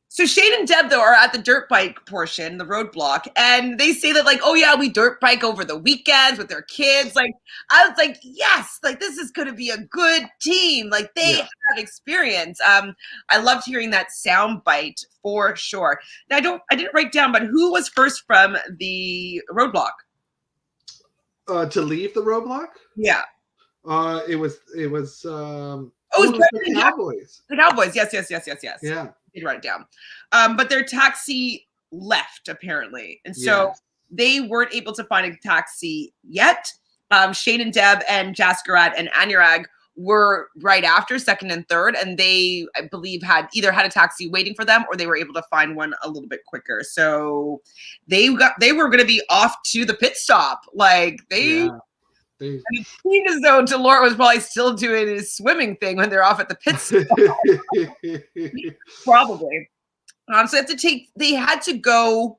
So Shane and Deb, though, are at the dirt bike portion, the roadblock, and they say that, like, oh, yeah, we dirt bike over the weekends with their kids. Like, I was like, yes, like, this is going to be a good team. Like, they have experience. I loved hearing that sound bite for sure. Now, I didn't write down, but who was first from the roadblock? To leave the roadblock? Yeah. It was the Cowboys. The Cowboys, yes. Yeah. Did write it down. But their taxi left, apparently. And so they weren't able to find a taxi yet. Shane and Deb and Jaskira and Anurag were right after, second and third. And they, I believe, had a taxi waiting for them, or they were able to find one a little bit quicker. So they were going to be off to the pit stop. Like it seemed as though Dolor was probably still doing his swimming thing when they're off at the pit stop. Probably. So they had to go,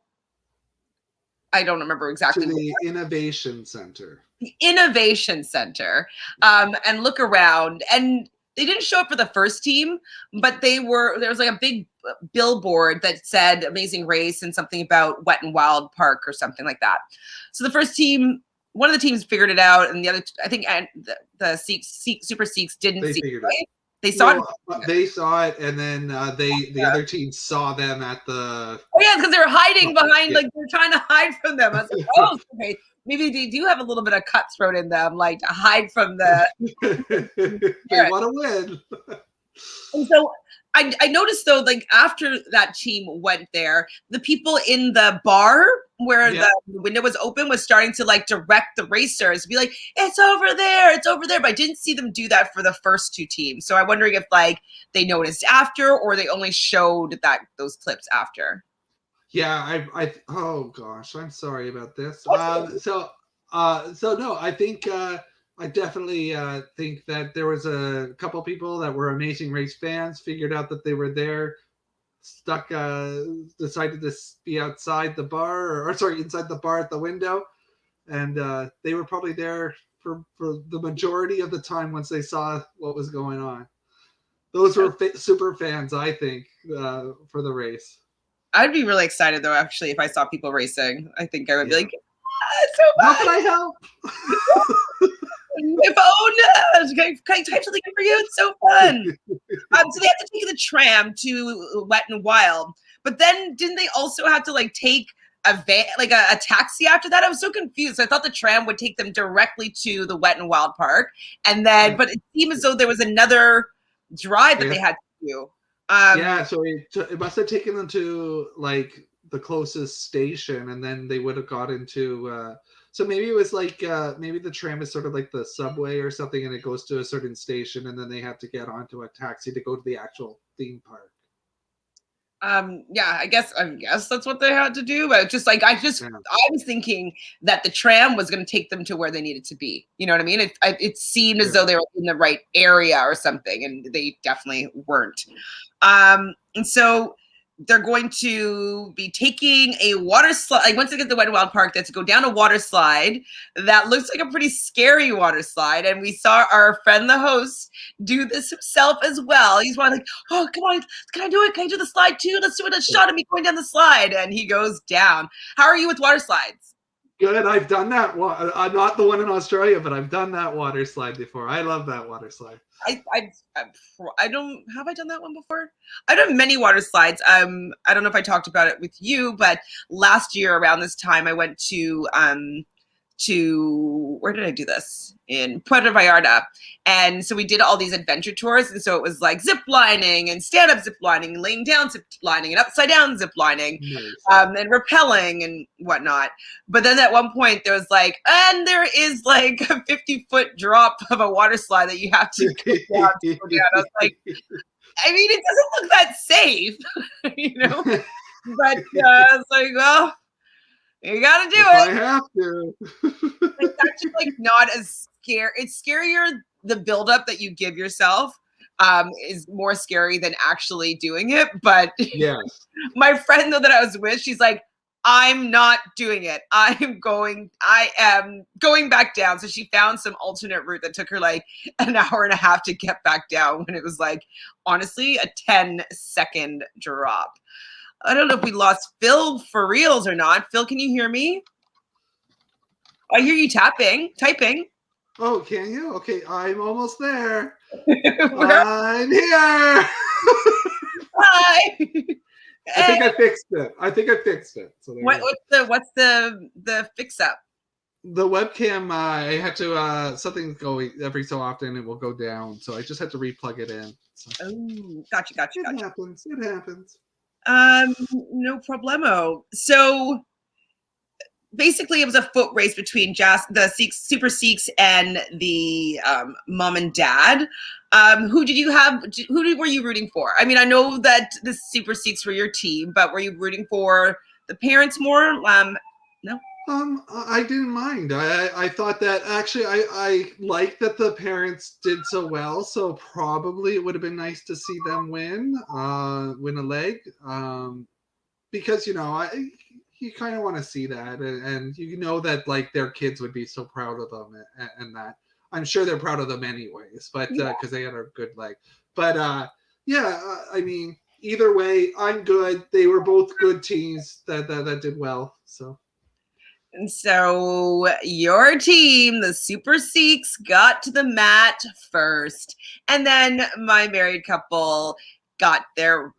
I don't remember exactly. To the Innovation Center. The Innovation Center. And look around. And they didn't show up for the first team, but there was like a big billboard that said Amazing Race and something about Wet and Wild Park or something like that. So the first team one of the teams figured it out, and the other, I think, and the Super Sikhs didn't They see figured it. it. Right? They saw it. They saw it, and then the other team saw them at the. Oh yeah, because they were hiding behind, like they were trying to hide from them. I was like, oh, okay, maybe they do have a little bit of cutthroat in them, like to hide from the. They want to win. And so I noticed though, like after that team went there, the people in the bar where the window was open was starting to like direct the racers, be like, it's over there, it's over there. But I didn't see them do that for the first two teams. So I'm wondering if like they noticed after, or they only showed those clips after. Yeah, oh gosh, I'm sorry about this. So no, I think I definitely think that there was a couple people that were Amazing Race fans, figured out that they were there, decided to be outside the bar, or sorry, inside the bar at the window, and they were probably there for the majority of the time once they saw what was going on. Those were super fans, I think, for the race. I'd be really excited though, actually, if I saw people racing. I think I would be like, it's so fun. How can I help? My phone, can I type something for you? It's so fun. So they have to take the tram to Wet and Wild, but then didn't they also have to like take a van, like a taxi after that? I was so confused. I thought the tram would take them directly to the Wet and Wild Park, and then, but it seemed as though there was another drive that they had to do. So it must have taken them to like the closest station, and then they would have got into. So maybe it was like maybe the tram is sort of like the subway or something, and it goes to a certain station, and then they have to get onto a taxi to go to the actual theme park. I guess that's what they had to do, but just like I was thinking that the tram was going to take them to where they needed to be. You know what I mean? It seemed as though they were in the right area or something, and they definitely weren't. And so they're going to be taking a water slide. Like once they get to the Wet and Wild Park, they have to go down a water slide that looks like a pretty scary water slide. And we saw our friend, the host, do this himself as well. He's like, oh, come on, can I do it? Can I do the slide too? Let's do a shot of me going down the slide. And he goes down. How are you with water slides? Good. I've done that one. I'm not the one in Australia, but I've done that water slide before. I love that water slide. I don't have I done that one before. I've done many water slides. I don't know if I talked about it with you, but last year around this time I went to where did I do this? In Puerto Vallarta. And so we did all these adventure tours. And so it was like zip lining and stand-up zip lining, and laying down zip lining and upside down zip lining, and rappelling and whatnot. But then at one point there was like, and there is like a 50-foot drop of a water slide that you have to go down. I was like, I mean, it doesn't look that safe, you know? But it's like, well, you gotta do it. I have to. It's actually like not as scary. It's scarier. The buildup that you give yourself is more scary than actually doing it. But yes, my friend though that I was with, she's like, I'm not doing it. I am going back down. So she found some alternate route that took her like an hour and a half to get back down, when it was like, honestly, a 10-second drop. I don't know if we lost Phil for reals or not. Phil, can you hear me? I hear you typing. Oh, can you? Okay, I'm almost there. I'm here. Hi. I think I fixed it. So what's the fix up? The webcam, I had to something's going every so often, it will go down. So I just had to replug it in. So. Oh, gotcha. It happens. No problemo. So basically, it was a foot race between the Super Sikhs and the mom and dad. Who were you rooting for? I mean, I know that the Super Sikhs were your team, but were you rooting for the parents more? No. I didn't mind. I thought that actually I like that the parents did so well. So probably it would have been nice to see them win a leg, because you kind of want to see that, and you know that like their kids would be so proud of them, and that I'm sure they're proud of them anyways. But because they had a good leg, but I mean either way, I'm good. They were both good teams that did well. So. And so your team, the Super Seeks, got to the mat first. And then my married couple got there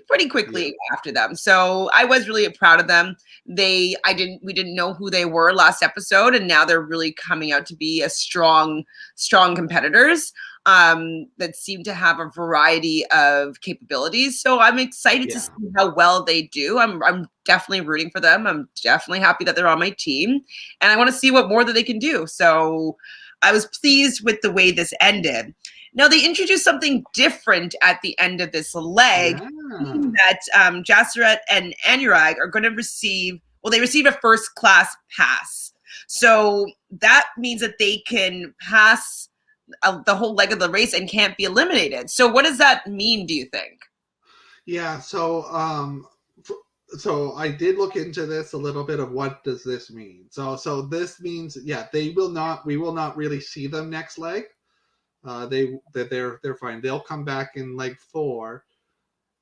pretty quickly after them. So I was really proud of them. We didn't know who they were last episode, and now they're really coming out to be a strong competitors that seem to have a variety of capabilities. So I'm excited to see how well they do. I'm definitely rooting for them. I'm definitely happy that they're on my team, and I want to see what more that they can do. So I was pleased with the way this ended. Now they introduced something different at the end of this leg, that Jaskira and Anurag are going to receive. Well, they receive a first class pass, so that means that they can pass the whole leg of the race and can't be eliminated. So what does that mean, do you think? Yeah, so so I did look into this a little bit of what does this mean. So this means, we will not really see them next leg. They're fine. They'll come back in leg 4,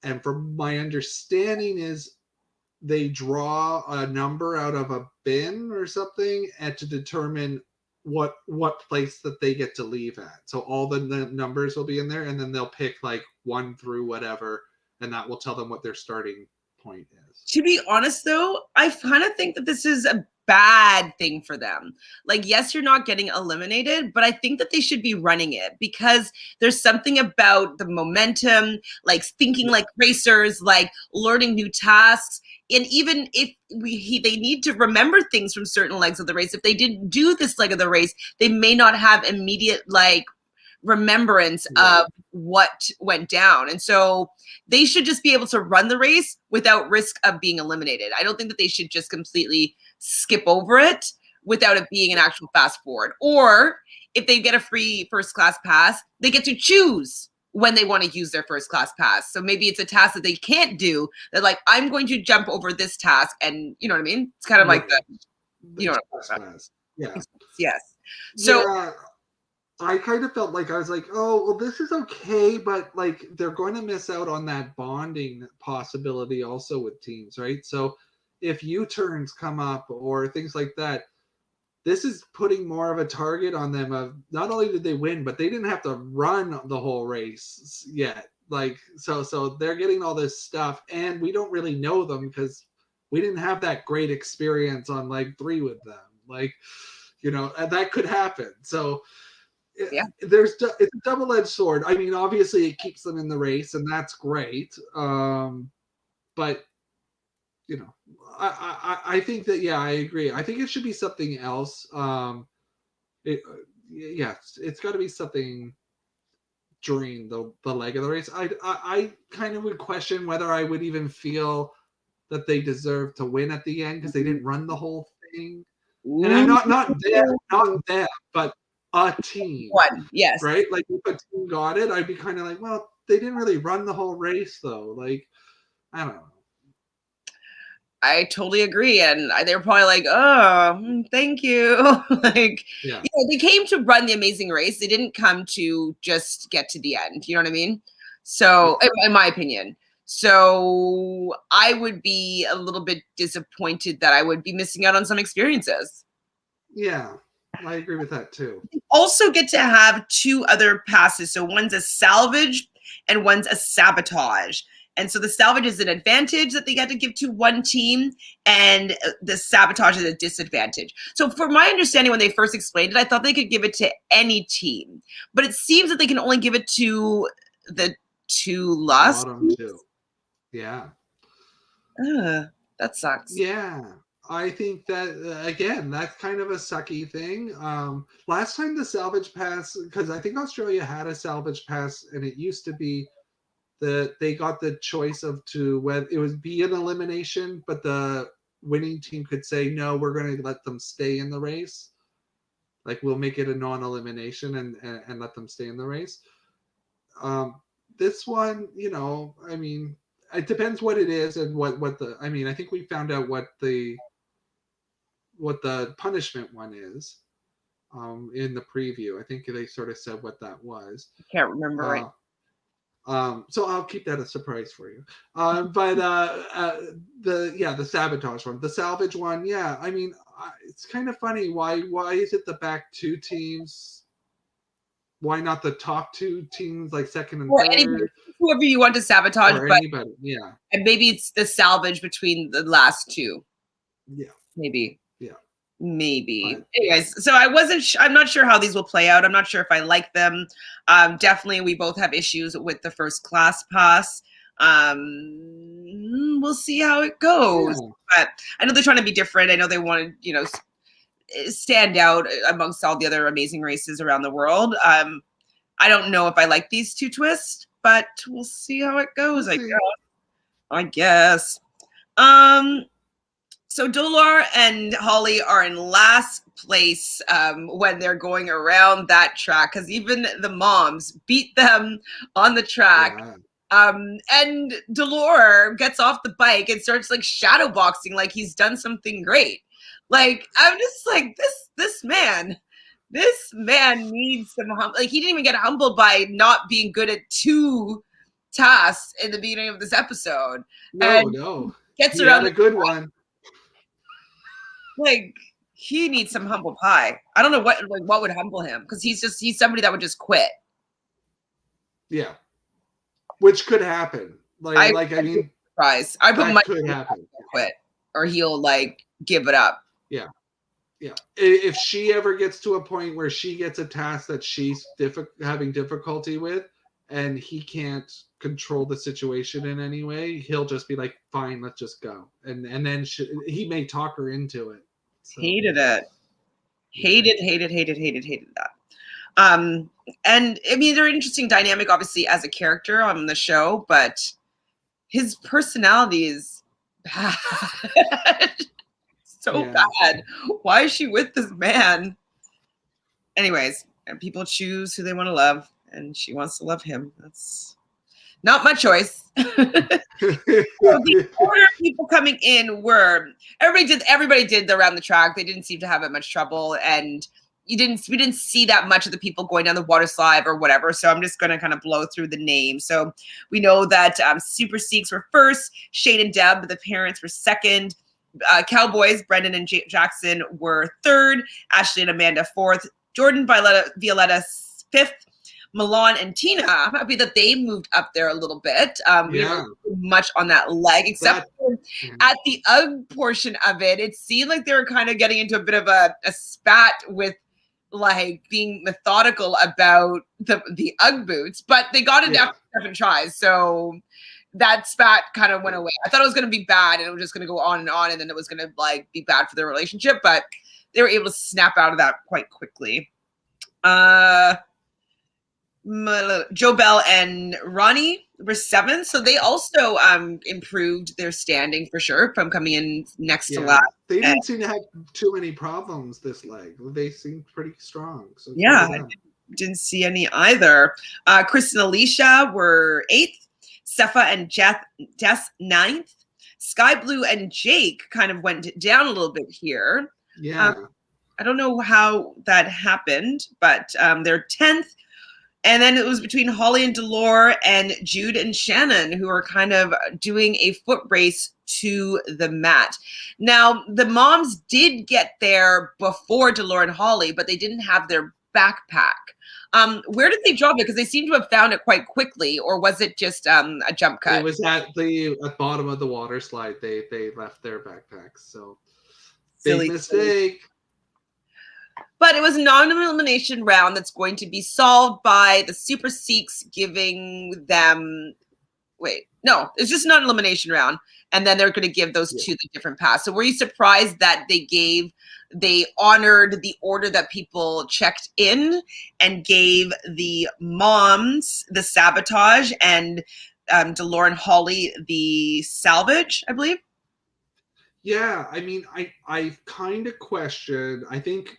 and from my understanding is they draw a number out of a bin or something and to determine what place that they get to leave at. So all the numbers will be in there, and then they'll pick like 1 through whatever, and that will tell them what their starting point is. To be honest, though, I kind of think that this is a bad thing for them. Like, yes, you're not getting eliminated, but I think that they should be running it because there's something about the momentum, like thinking like racers, like learning new tasks. And even if they need to remember things from certain legs of the race, if they didn't do this leg of the race, they may not have immediate like remembrance of what went down. And so they should just be able to run the race without risk of being eliminated. I don't think that they should just completely skip over it without it being an actual fast forward. Or if they get a free first class pass, they get to choose when they want to use their first class pass. So maybe it's a task that they can't do. They're like, I'm going to jump over this task. And you know what I mean? It's kind of like the, you know what I'm talking about. Yes. So I kind of felt like I was like, oh, well, this is okay, but like they're going to miss out on that bonding possibility also with teams, right? So if U-turns come up or things like that, this is putting more of a target on them of not only did they win, but they didn't have to run the whole race yet. Like, so they're getting all this stuff, and we don't really know them because we didn't have that great experience on leg 3 with them. Like, you know, and that could happen. So it's a double-edged sword. I mean, obviously it keeps them in the race, and that's great. But you know, I think that I agree. I think it should be something else. It's got to be something during the leg of the race. I kind of would question whether I would even feel that they deserve to win at the end because they didn't run the whole thing. And I'm not them, but a team. Yes. Right? Like if a team got it, I'd be kind of like, well, they didn't really run the whole race though. Like, I don't know. I totally agree. And they were probably like, oh, thank you. Like, you know, they came to run the amazing race. They didn't come to just get to the end. You know what I mean? So, in my opinion. So I would be a little bit disappointed that I would be missing out on some experiences. Yeah, I agree with that too. You also get to have 2 other passes. So one's a salvage and one's a sabotage. And so the salvage is an advantage that they get to give to one team, and the sabotage is a disadvantage. So for my understanding, when they first explained it, I thought they could give it to any team. But it seems that they can only give it to the 2 lost. Bottom 2. Yeah. That sucks. Yeah. I think that, again, that's kind of a sucky thing. Last time the salvage pass, because I think Australia had a salvage pass, and it used to be that they got the choice of whether it would be an elimination, but the winning team could say, no, we're going to let them stay in the race. Like, we'll make it a non-elimination and let them stay in the race. This one, you know, I mean, it depends what it is and I mean, I think we found out what the punishment one is in the preview. I think they sort of said what that was. I can't remember right. So I'll keep that a surprise for you. But the sabotage one, the salvage one, I mean, it's kind of funny. Why is it the back two teams? Why not the top two teams, like second and Or third? anybody, whoever you want to sabotage, or but anybody, yeah. and maybe it's the salvage between the last two. Yeah. Maybe. Yeah. Maybe. But, anyways, so I'm not sure how these will play out. I'm not sure if I like them. Definitely we both have issues with the first class pass. We'll see how it goes. yeah. But I know they're trying to be different. I know they want to, stand out amongst all the other amazing races around the world. I don't know if I like these two twists, but we'll see how it goes, I guess. So Dolor and Holly are in last place when they're going around that track, because even the moms beat them on the track. Yeah. And Dolor gets off the bike and starts like shadow boxing like he's done something great. Like, I'm just like, this man needs some like, he didn't even get humbled by not being good at two tasks in the beginning of this episode. No. Gets he around had a good one. Like, he needs some humble pie. I don't know what would humble him, because he's somebody that would just quit. Yeah. Which could happen. I mean, surprise. I put that could happen. Quit, or he'll like give it up. Yeah. Yeah. If she ever gets to a point where she gets a task that she's having difficulty with, and he can't control the situation in any way, he'll just be like, fine, let's just go. And then he may talk her into it. So. Hated it. Hated that. And I mean, they're an interesting dynamic, obviously, as a character on the show, but his personality is bad. Bad. Why is she with this man? Anyways, and people choose who they want to love, and she wants to love him. That's not my choice. So the order of people coming in were everybody did around the track. They didn't seem to have that much trouble, and we didn't see that much of the people going down the water slide or whatever. So I'm just going to kind of blow through the names. So we know that Super Seeks were first, Shane and Deb, the parents, were second. Cowboys, Brendan and Jackson, were third. Ashley and Amanda, fourth. Jordan, Violeta, fifth. Malaan and Tina, I'm happy that they moved up there a little bit. We didn't really much on that leg, except at the UGG portion of it. It seemed like they were kind of getting into a bit of a spat with like being methodical about the UGG boots, but they got it after 7 tries. So that spat kind of went away. I thought it was going to be bad and it was just going to go on, and then it was going to like be bad for their relationship, but they were able to snap out of that quite quickly. Joe Bell and Ronnie were 7th, so they also improved their standing for sure from coming in next to last. They didn't seem to have too many problems this leg. They seemed pretty strong. So I didn't see any either. Chris and Aleisha were 8th. Sefa and Jess 9th. Skye-Blue and Jake kind of went down a little bit here. Yeah. I don't know how that happened, but they're 10th. And then it was between Holly and Dolor and Jude and Shannon, who are kind of doing a foot race to the mat. Now, the moms did get there before Dolor and Holly, but they didn't have their backpack. Where did they drop it? Because they seem to have found it quite quickly, or was it just a jump cut? It was at the bottom of the water slide. They left their backpacks. So big mistake. But it was a non-elimination round that's going to be solved by the Super Seeks giving them. Wait, no, it's just not an elimination round, and then they're going to give those two the different pass. So were you surprised that they honored the order that people checked in and gave the moms the sabotage and Dolor and Holly the salvage, I believe? Yeah, I mean, I kind of questioned. I think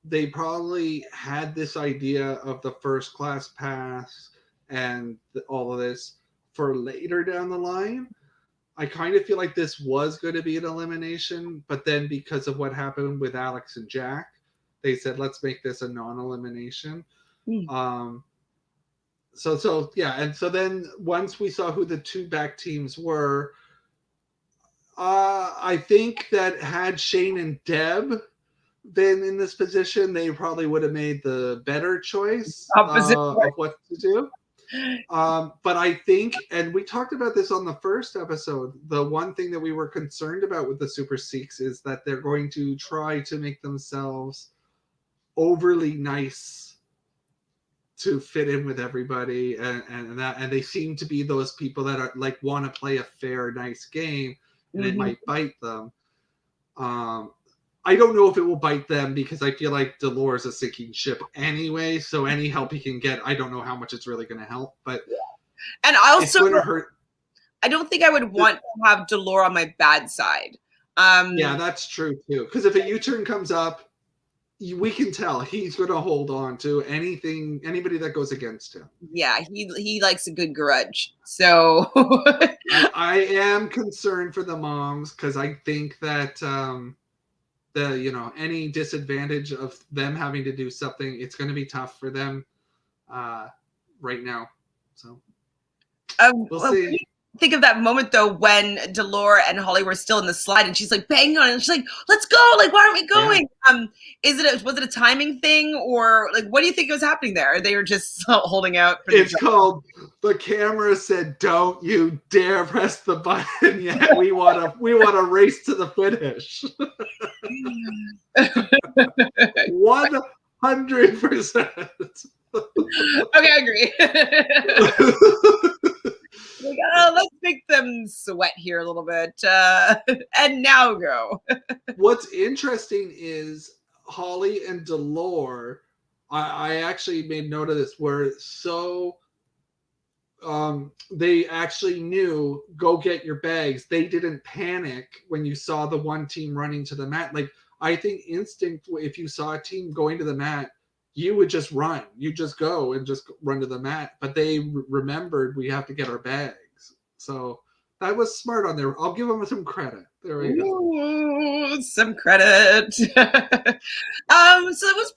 they probably had this idea of the first class pass and all of this for later down the line. I kind of feel like this was going to be an elimination, but then because of what happened with Alex and Jack, they said, let's make this a non-elimination. So yeah. And so then once we saw who the two back teams were, I think that had Shane and Deb been in this position, they probably would have made the better choice Opposite. of what to do. But I think, and we talked about this on the first episode, the one thing that we were concerned about with the Super Seeks is that they're going to try to make themselves overly nice to fit in with everybody, and they seem to be those people that are like want to play a fair, nice game, and it might bite them. I don't know if it will bite them because I feel like Dolor is a sinking ship anyway. So any help he can get, I don't know how much it's really going to help. But and also, it's going to hurt. I don't think I would want to have Dolor on my bad side. Yeah, that's true too. Because if a U-turn comes up, we can tell he's going to hold on to anybody that goes against him. Yeah, he likes a good grudge. So I am concerned for the moms because I think that any disadvantage of them having to do something, it's going to be tough for them right now. So we'll see. Think of that moment though when Dolor and Holly were still in the slide and she's like banging on it and she's like, let's go, like why aren't we going? Yeah. Was it a timing thing, or like what do you think was happening there? They were just holding out for it's called the camera said don't you dare press the button yet. We want to race to the finish. 100%. Okay, I agree. Like, let's make them sweat here a little bit, and now go. What's interesting is Holly and Dolor, I actually made note of this, were so they actually knew, go get your bags. They didn't panic when you saw the one team running to the mat. Like, I think instinct, if you saw a team going to the mat, you would just run. You just go and just run to the mat. But they remembered we have to get our bags. So that was smart on there. I'll give them some credit. There we go. Ooh, some credit. So it was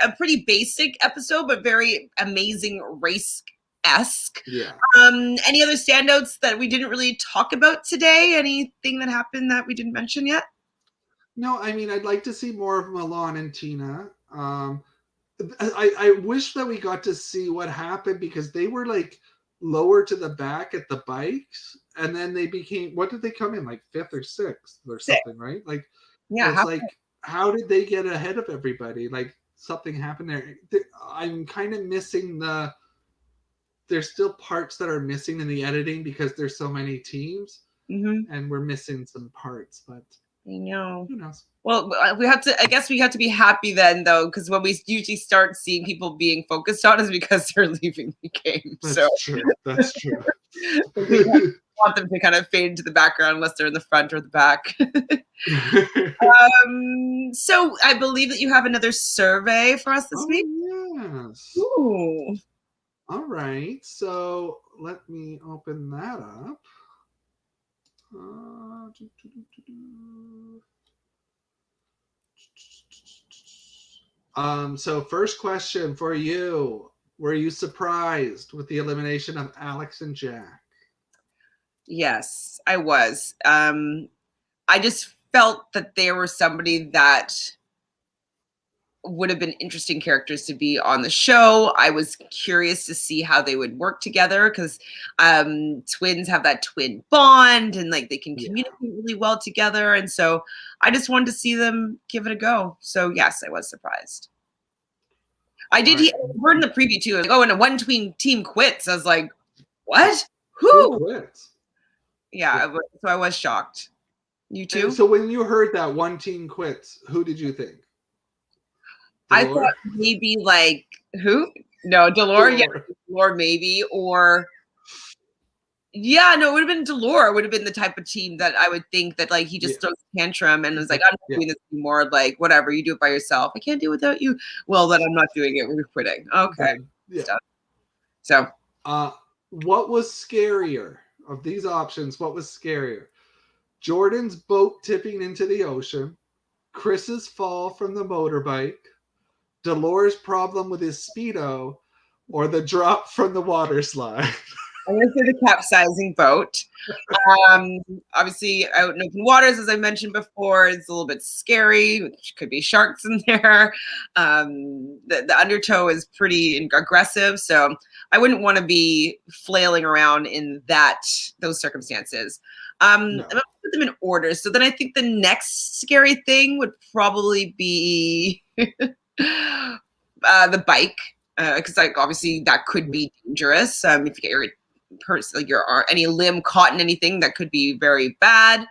a pretty basic episode, but very amazing race-esque. Yeah. Any other standouts that we didn't really talk about today? Anything that happened that we didn't mention yet? No, I mean, I'd like to see more of Malaan and Tina. I wish that we got to see what happened because they were like lower to the back at the bikes, and then they became, what did they come in, like 5th or 6th or something, right? Like, yeah, it's how did they get ahead of everybody? Like something happened there. I'm kind of missing there's still parts that are missing in the editing because there's so many teams, and we're missing some parts, but I know. Who knows? Well, we have to be happy then, though, because when we usually start seeing people being focused on is because they're leaving the game. That's true. That's true. We want them to kind of fade into the background unless they're in the front or the back. So I believe that you have another survey for us this week. Yes. Ooh. All right. So let me open that up. So first question for you. Were you surprised with the elimination of Alex and Jack? Yes, I was. I just felt that they were somebody that would have been interesting characters to be on the show. I was curious to see how they would work together because twins have that twin bond and like they can communicate really well together. And so I just wanted to see them give it a go. So yes, I was surprised. I did heard in the preview too, like, and a one team quits. I was like, what? Who quits? Yeah, so I was shocked. You too? And so when you heard that one team quits, who did you think? Dolor? I thought maybe like who? No, Dolor. Yeah, Dolor maybe, or it would have been Dolor. It would have been the type of team that I would think that like he just throws a tantrum and was like, I'm not doing this anymore. Like whatever, you do it by yourself. I can't do it without you. Well, then I'm not doing it. We're quitting. Okay. Yeah. So, what was scarier of these options? What was scarier? Jordan's boat tipping into the ocean, Chris's fall from the motorbike, Dolor's problem with his Speedo, or the drop from the water slide? I'm going to say the capsizing boat. Obviously, out in open waters, as I mentioned before, it's a little bit scary. Which could be sharks in there. The undertow is pretty aggressive, so I wouldn't want to be flailing around in those circumstances. No. I'm going to put them in order. So then I think the next scary thing would probably be the bike, because like obviously that could be dangerous. If you get any limb caught in anything, that could be very bad.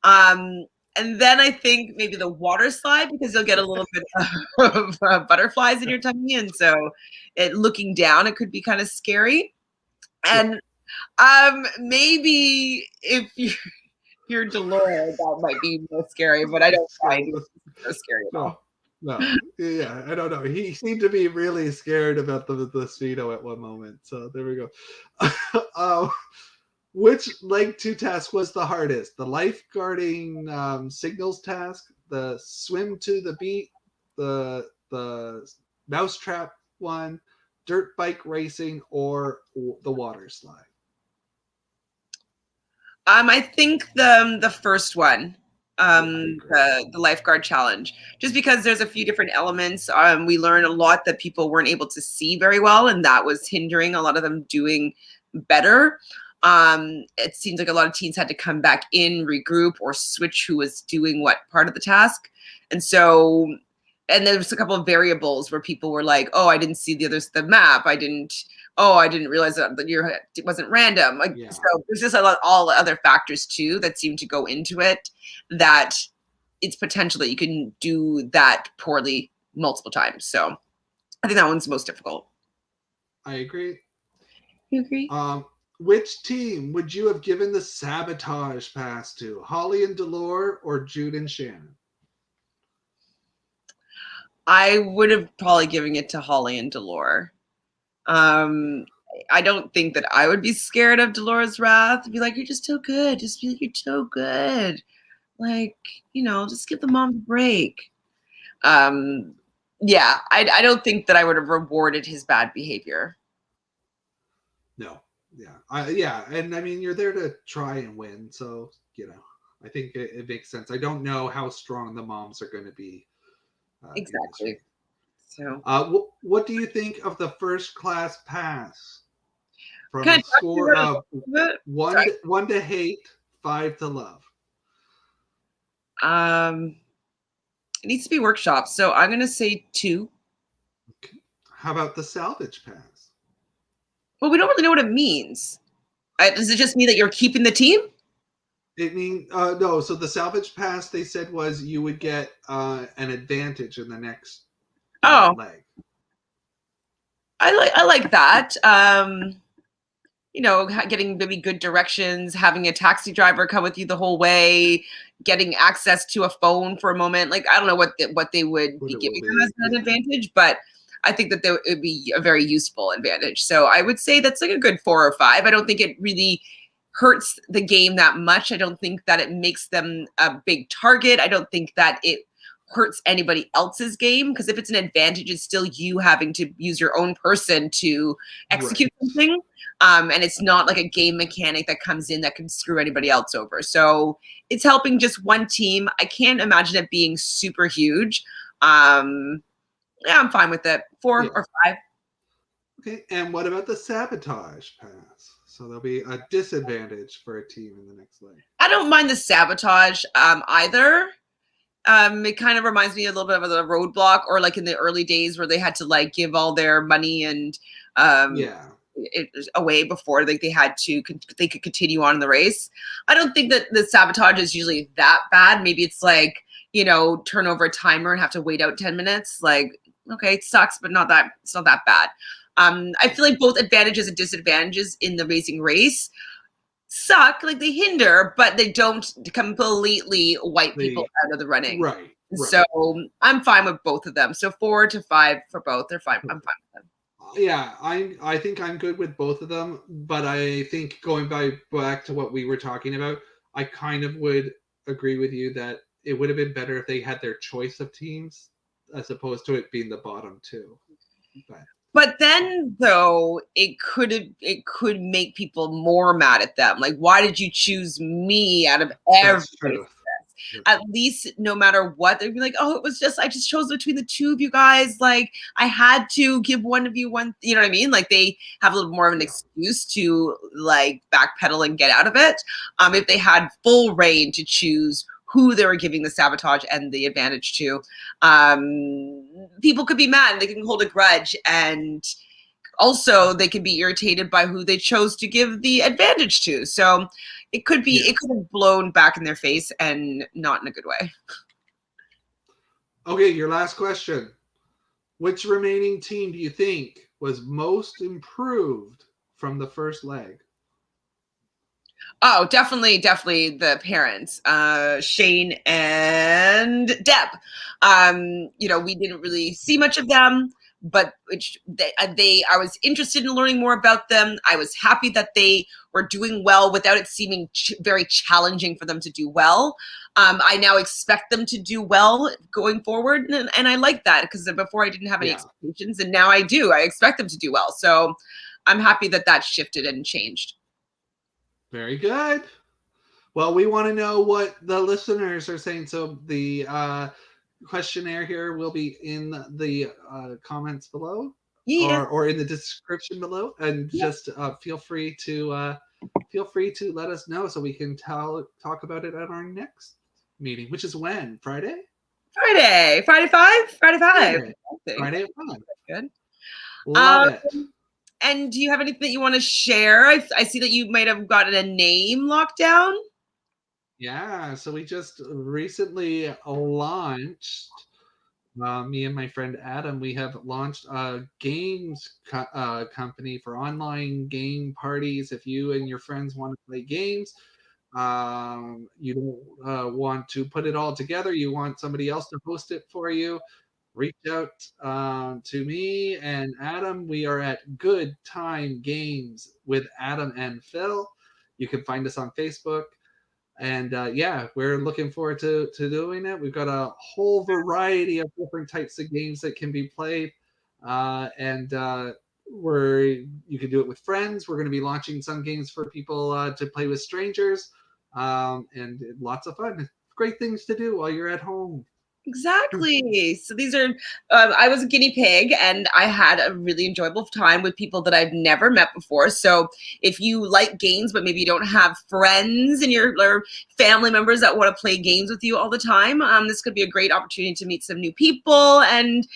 And then I think maybe the water slide, because you'll get a little bit of butterflies in your tummy, and so looking down, it could be kind of scary. And maybe if you're Dolor, that might be more scary, but I don't find it so scary at all. No, yeah, I don't know. He seemed to be really scared about the Speedo at one moment. So there we go. Which leg 2 task was the hardest? The lifeguarding signals task, the swim to the beat, the mousetrap one, dirt bike racing, or the water slide? I think the first one. The lifeguard challenge, just because there's a few different elements. We learned a lot that people weren't able to see very well, and that was hindering a lot of them doing better. It seems like a lot of teens had to come back in, regroup, or switch who was doing what part of the task. And there was a couple of variables where people were like, oh, I didn't see the map. I didn't realize that it wasn't random. So there's just all other factors too that seem to go into it, that it's potential that you can do that poorly multiple times. So I think that one's the most difficult. I agree. You agree? Which team would you have given the sabotage pass to? Holly and Dolor or Jude and Shannon? I would have probably given it to Holly and Dolor. I don't think that I would be scared of Dolor's wrath. I'd be like, you're just so good. Just be like, you're so good. Like, just give the mom a break. Yeah, I don't think that I would have rewarded his bad behavior. No. Yeah. And I mean, you're there to try and win. So, I think it makes sense. I don't know how strong the moms are going to be. Exactly. So, what do you think of the first class pass? From a score of 1 to hate, 5 to love. It needs to be workshopped, so I'm going to say 2. Okay. How about the salvage pass? Well, we don't really know what it means. Does it just mean that you're keeping the team? It means no. So the salvage pass, they said, was you would get an advantage in the next leg. I like that. Getting maybe good directions, having a taxi driver come with you the whole way, getting access to a phone for a moment. Like, I don't know what they would be giving them as an advantage, but I think that it would be a very useful advantage. So I would say that's like a good 4 or 5. I don't think it really hurts the game that much. I don't think that it makes them a big target. I don't think that it hurts anybody else's game, because if it's an advantage, it's still you having to use your own person to execute something. And it's not like a game mechanic that comes in that can screw anybody else over. So it's helping just one team. I can't imagine it being super huge. I'm fine with it. 4 or 5. Okay, and what about the sabotage pass? So there'll be a disadvantage for a team in the next leg. I don't mind the sabotage either. It kind of reminds me a little bit of the Roadblock, or like in the early days where they had to like give all their money and away before they could continue on in the race. I don't think that the sabotage is usually that bad. Maybe it's like, turn over a timer and have to wait out 10 minutes. Like, okay, it sucks, but it's not that bad. I feel like both advantages and disadvantages in the racing race suck, like they hinder, but they don't completely wipe people out of the running. Right. So I'm fine with both of them. So 4 to 5 for both. They're fine. I'm fine with them. Yeah, I think I'm good with both of them, but I think going back to what we were talking about, I kind of would agree with you that it would have been better if they had their choice of teams as opposed to it being the bottom 2. But then, though, it could make people more mad at them. Like, why did you choose me out of That's everybody? true. At least, no matter what, they'd be like, "Oh, I just chose between the two of you guys. Like, I had to give one of you one." You know what I mean? Like, they have a little more of an excuse to like backpedal and get out of it. If they had full reign to choose who they were giving the sabotage and the advantage to, people could be mad and they can hold a grudge, and also they can be irritated by who they chose to give the advantage to. So it could have blown back in their face, and not in a good way. Okay, your last question. Which remaining team do you think was most improved from the first leg? Oh, definitely the parents, Shane and Deb. We didn't really see much of them, but I was interested in learning more about them. I was happy that they were doing well without it seeming very challenging for them to do well. I now expect them to do well going forward, and I like that, because before I didn't have any expectations, and now I do. I expect them to do well, so I'm happy that shifted and changed. Very good. Well, we want to know what the listeners are saying. So the questionnaire here will be in the comments below, or in the description below, and just feel free to let us know so we can talk about it at our next meeting, which is when? Friday 5. Friday 5. Friday at 5. Good. Love it. And do you have anything that you want to share? I see that you might have gotten a name locked down. Yeah, so we just recently launched, me and my friend Adam, we have launched a games company for online game parties. If you and your friends want to play games, you don't want to put it all together, you want somebody else to host it for you, reach out to me and Adam. We are at Good Time Games with Adam and Phil. You can find us on Facebook. And we're looking forward to doing it. We've got a whole variety of different types of games that can be played. You can do it with friends. We're going to be launching some games for people to play with strangers. And lots of fun. Great things to do while you're at home. Exactly. So these are, I was a guinea pig, and I had a really enjoyable time with people that I've never met before. So if you like games, but maybe you don't have friends and or family members that want to play games with you all the time, this could be a great opportunity to meet some new people and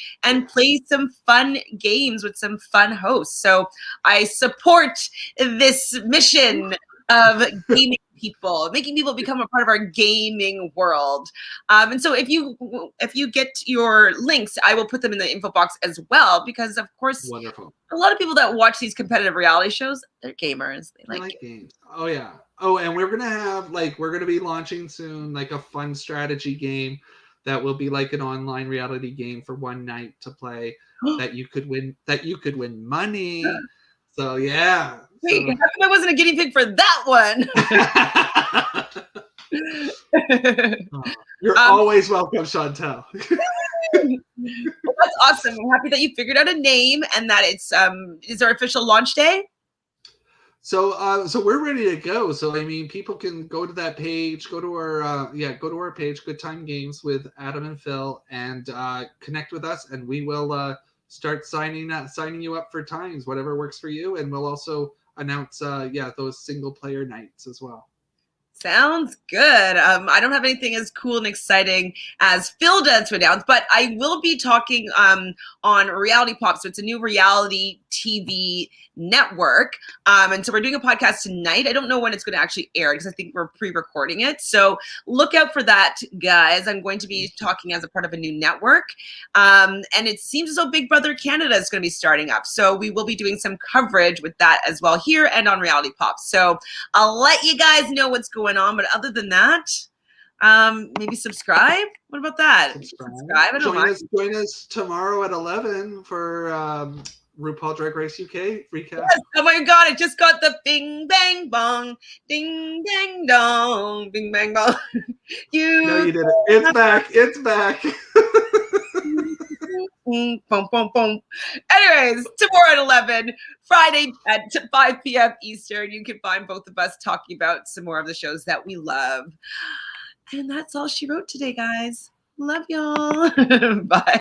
play some fun games with some fun hosts. So I support this mission of gaming people, making people become a part of our gaming world. And so if you get your links, I will put them in the info box as well, because of course, wonderful, a lot of people that watch these competitive reality shows, they're gamers. They like games. Oh yeah. Oh, and we're gonna be launching soon like a fun strategy game that will be like an online reality game for one night to play that you could win money. So yeah. Wait, how come I wasn't a guinea pig for that one? You're always welcome, Chantele. Well, that's awesome. I'm happy that you figured out a name and that it's is our official launch day. So we're ready to go. So I mean, people can go to that page, go to our page, Good Time Games with Adam and Phil, and connect with us, and we will start signing you up for times, whatever works for you, and we'll also announce those single player nights as well. Sounds good. I don't have anything as cool and exciting as Phil does to announce, but I will be talking on Reality Pop. So it's a new reality TV network. And so we're doing a podcast tonight. I don't know when it's going to actually air because I think we're pre-recording it. So look out for that, guys. I'm going to be talking as a part of a new network. And it seems as though Big Brother Canada is going to be starting up. So we will be doing some coverage with that as well here and on Reality Pop. So I'll let you guys know what's going on. But other than that, maybe subscribe. What about that? Subscribe. Join us tomorrow at 11 for RuPaul Drag Race UK recap. Yes. Oh my God! I just got the bing bang bong, ding dang dong, bing bang bong. No, you did it. It's back. It's back. Boom, boom, boom. Anyways, tomorrow at 11, Friday at 5 p.m. Eastern, you can find both of us talking about some more of the shows that we love. And that's all she wrote today, guys. Love y'all. Bye.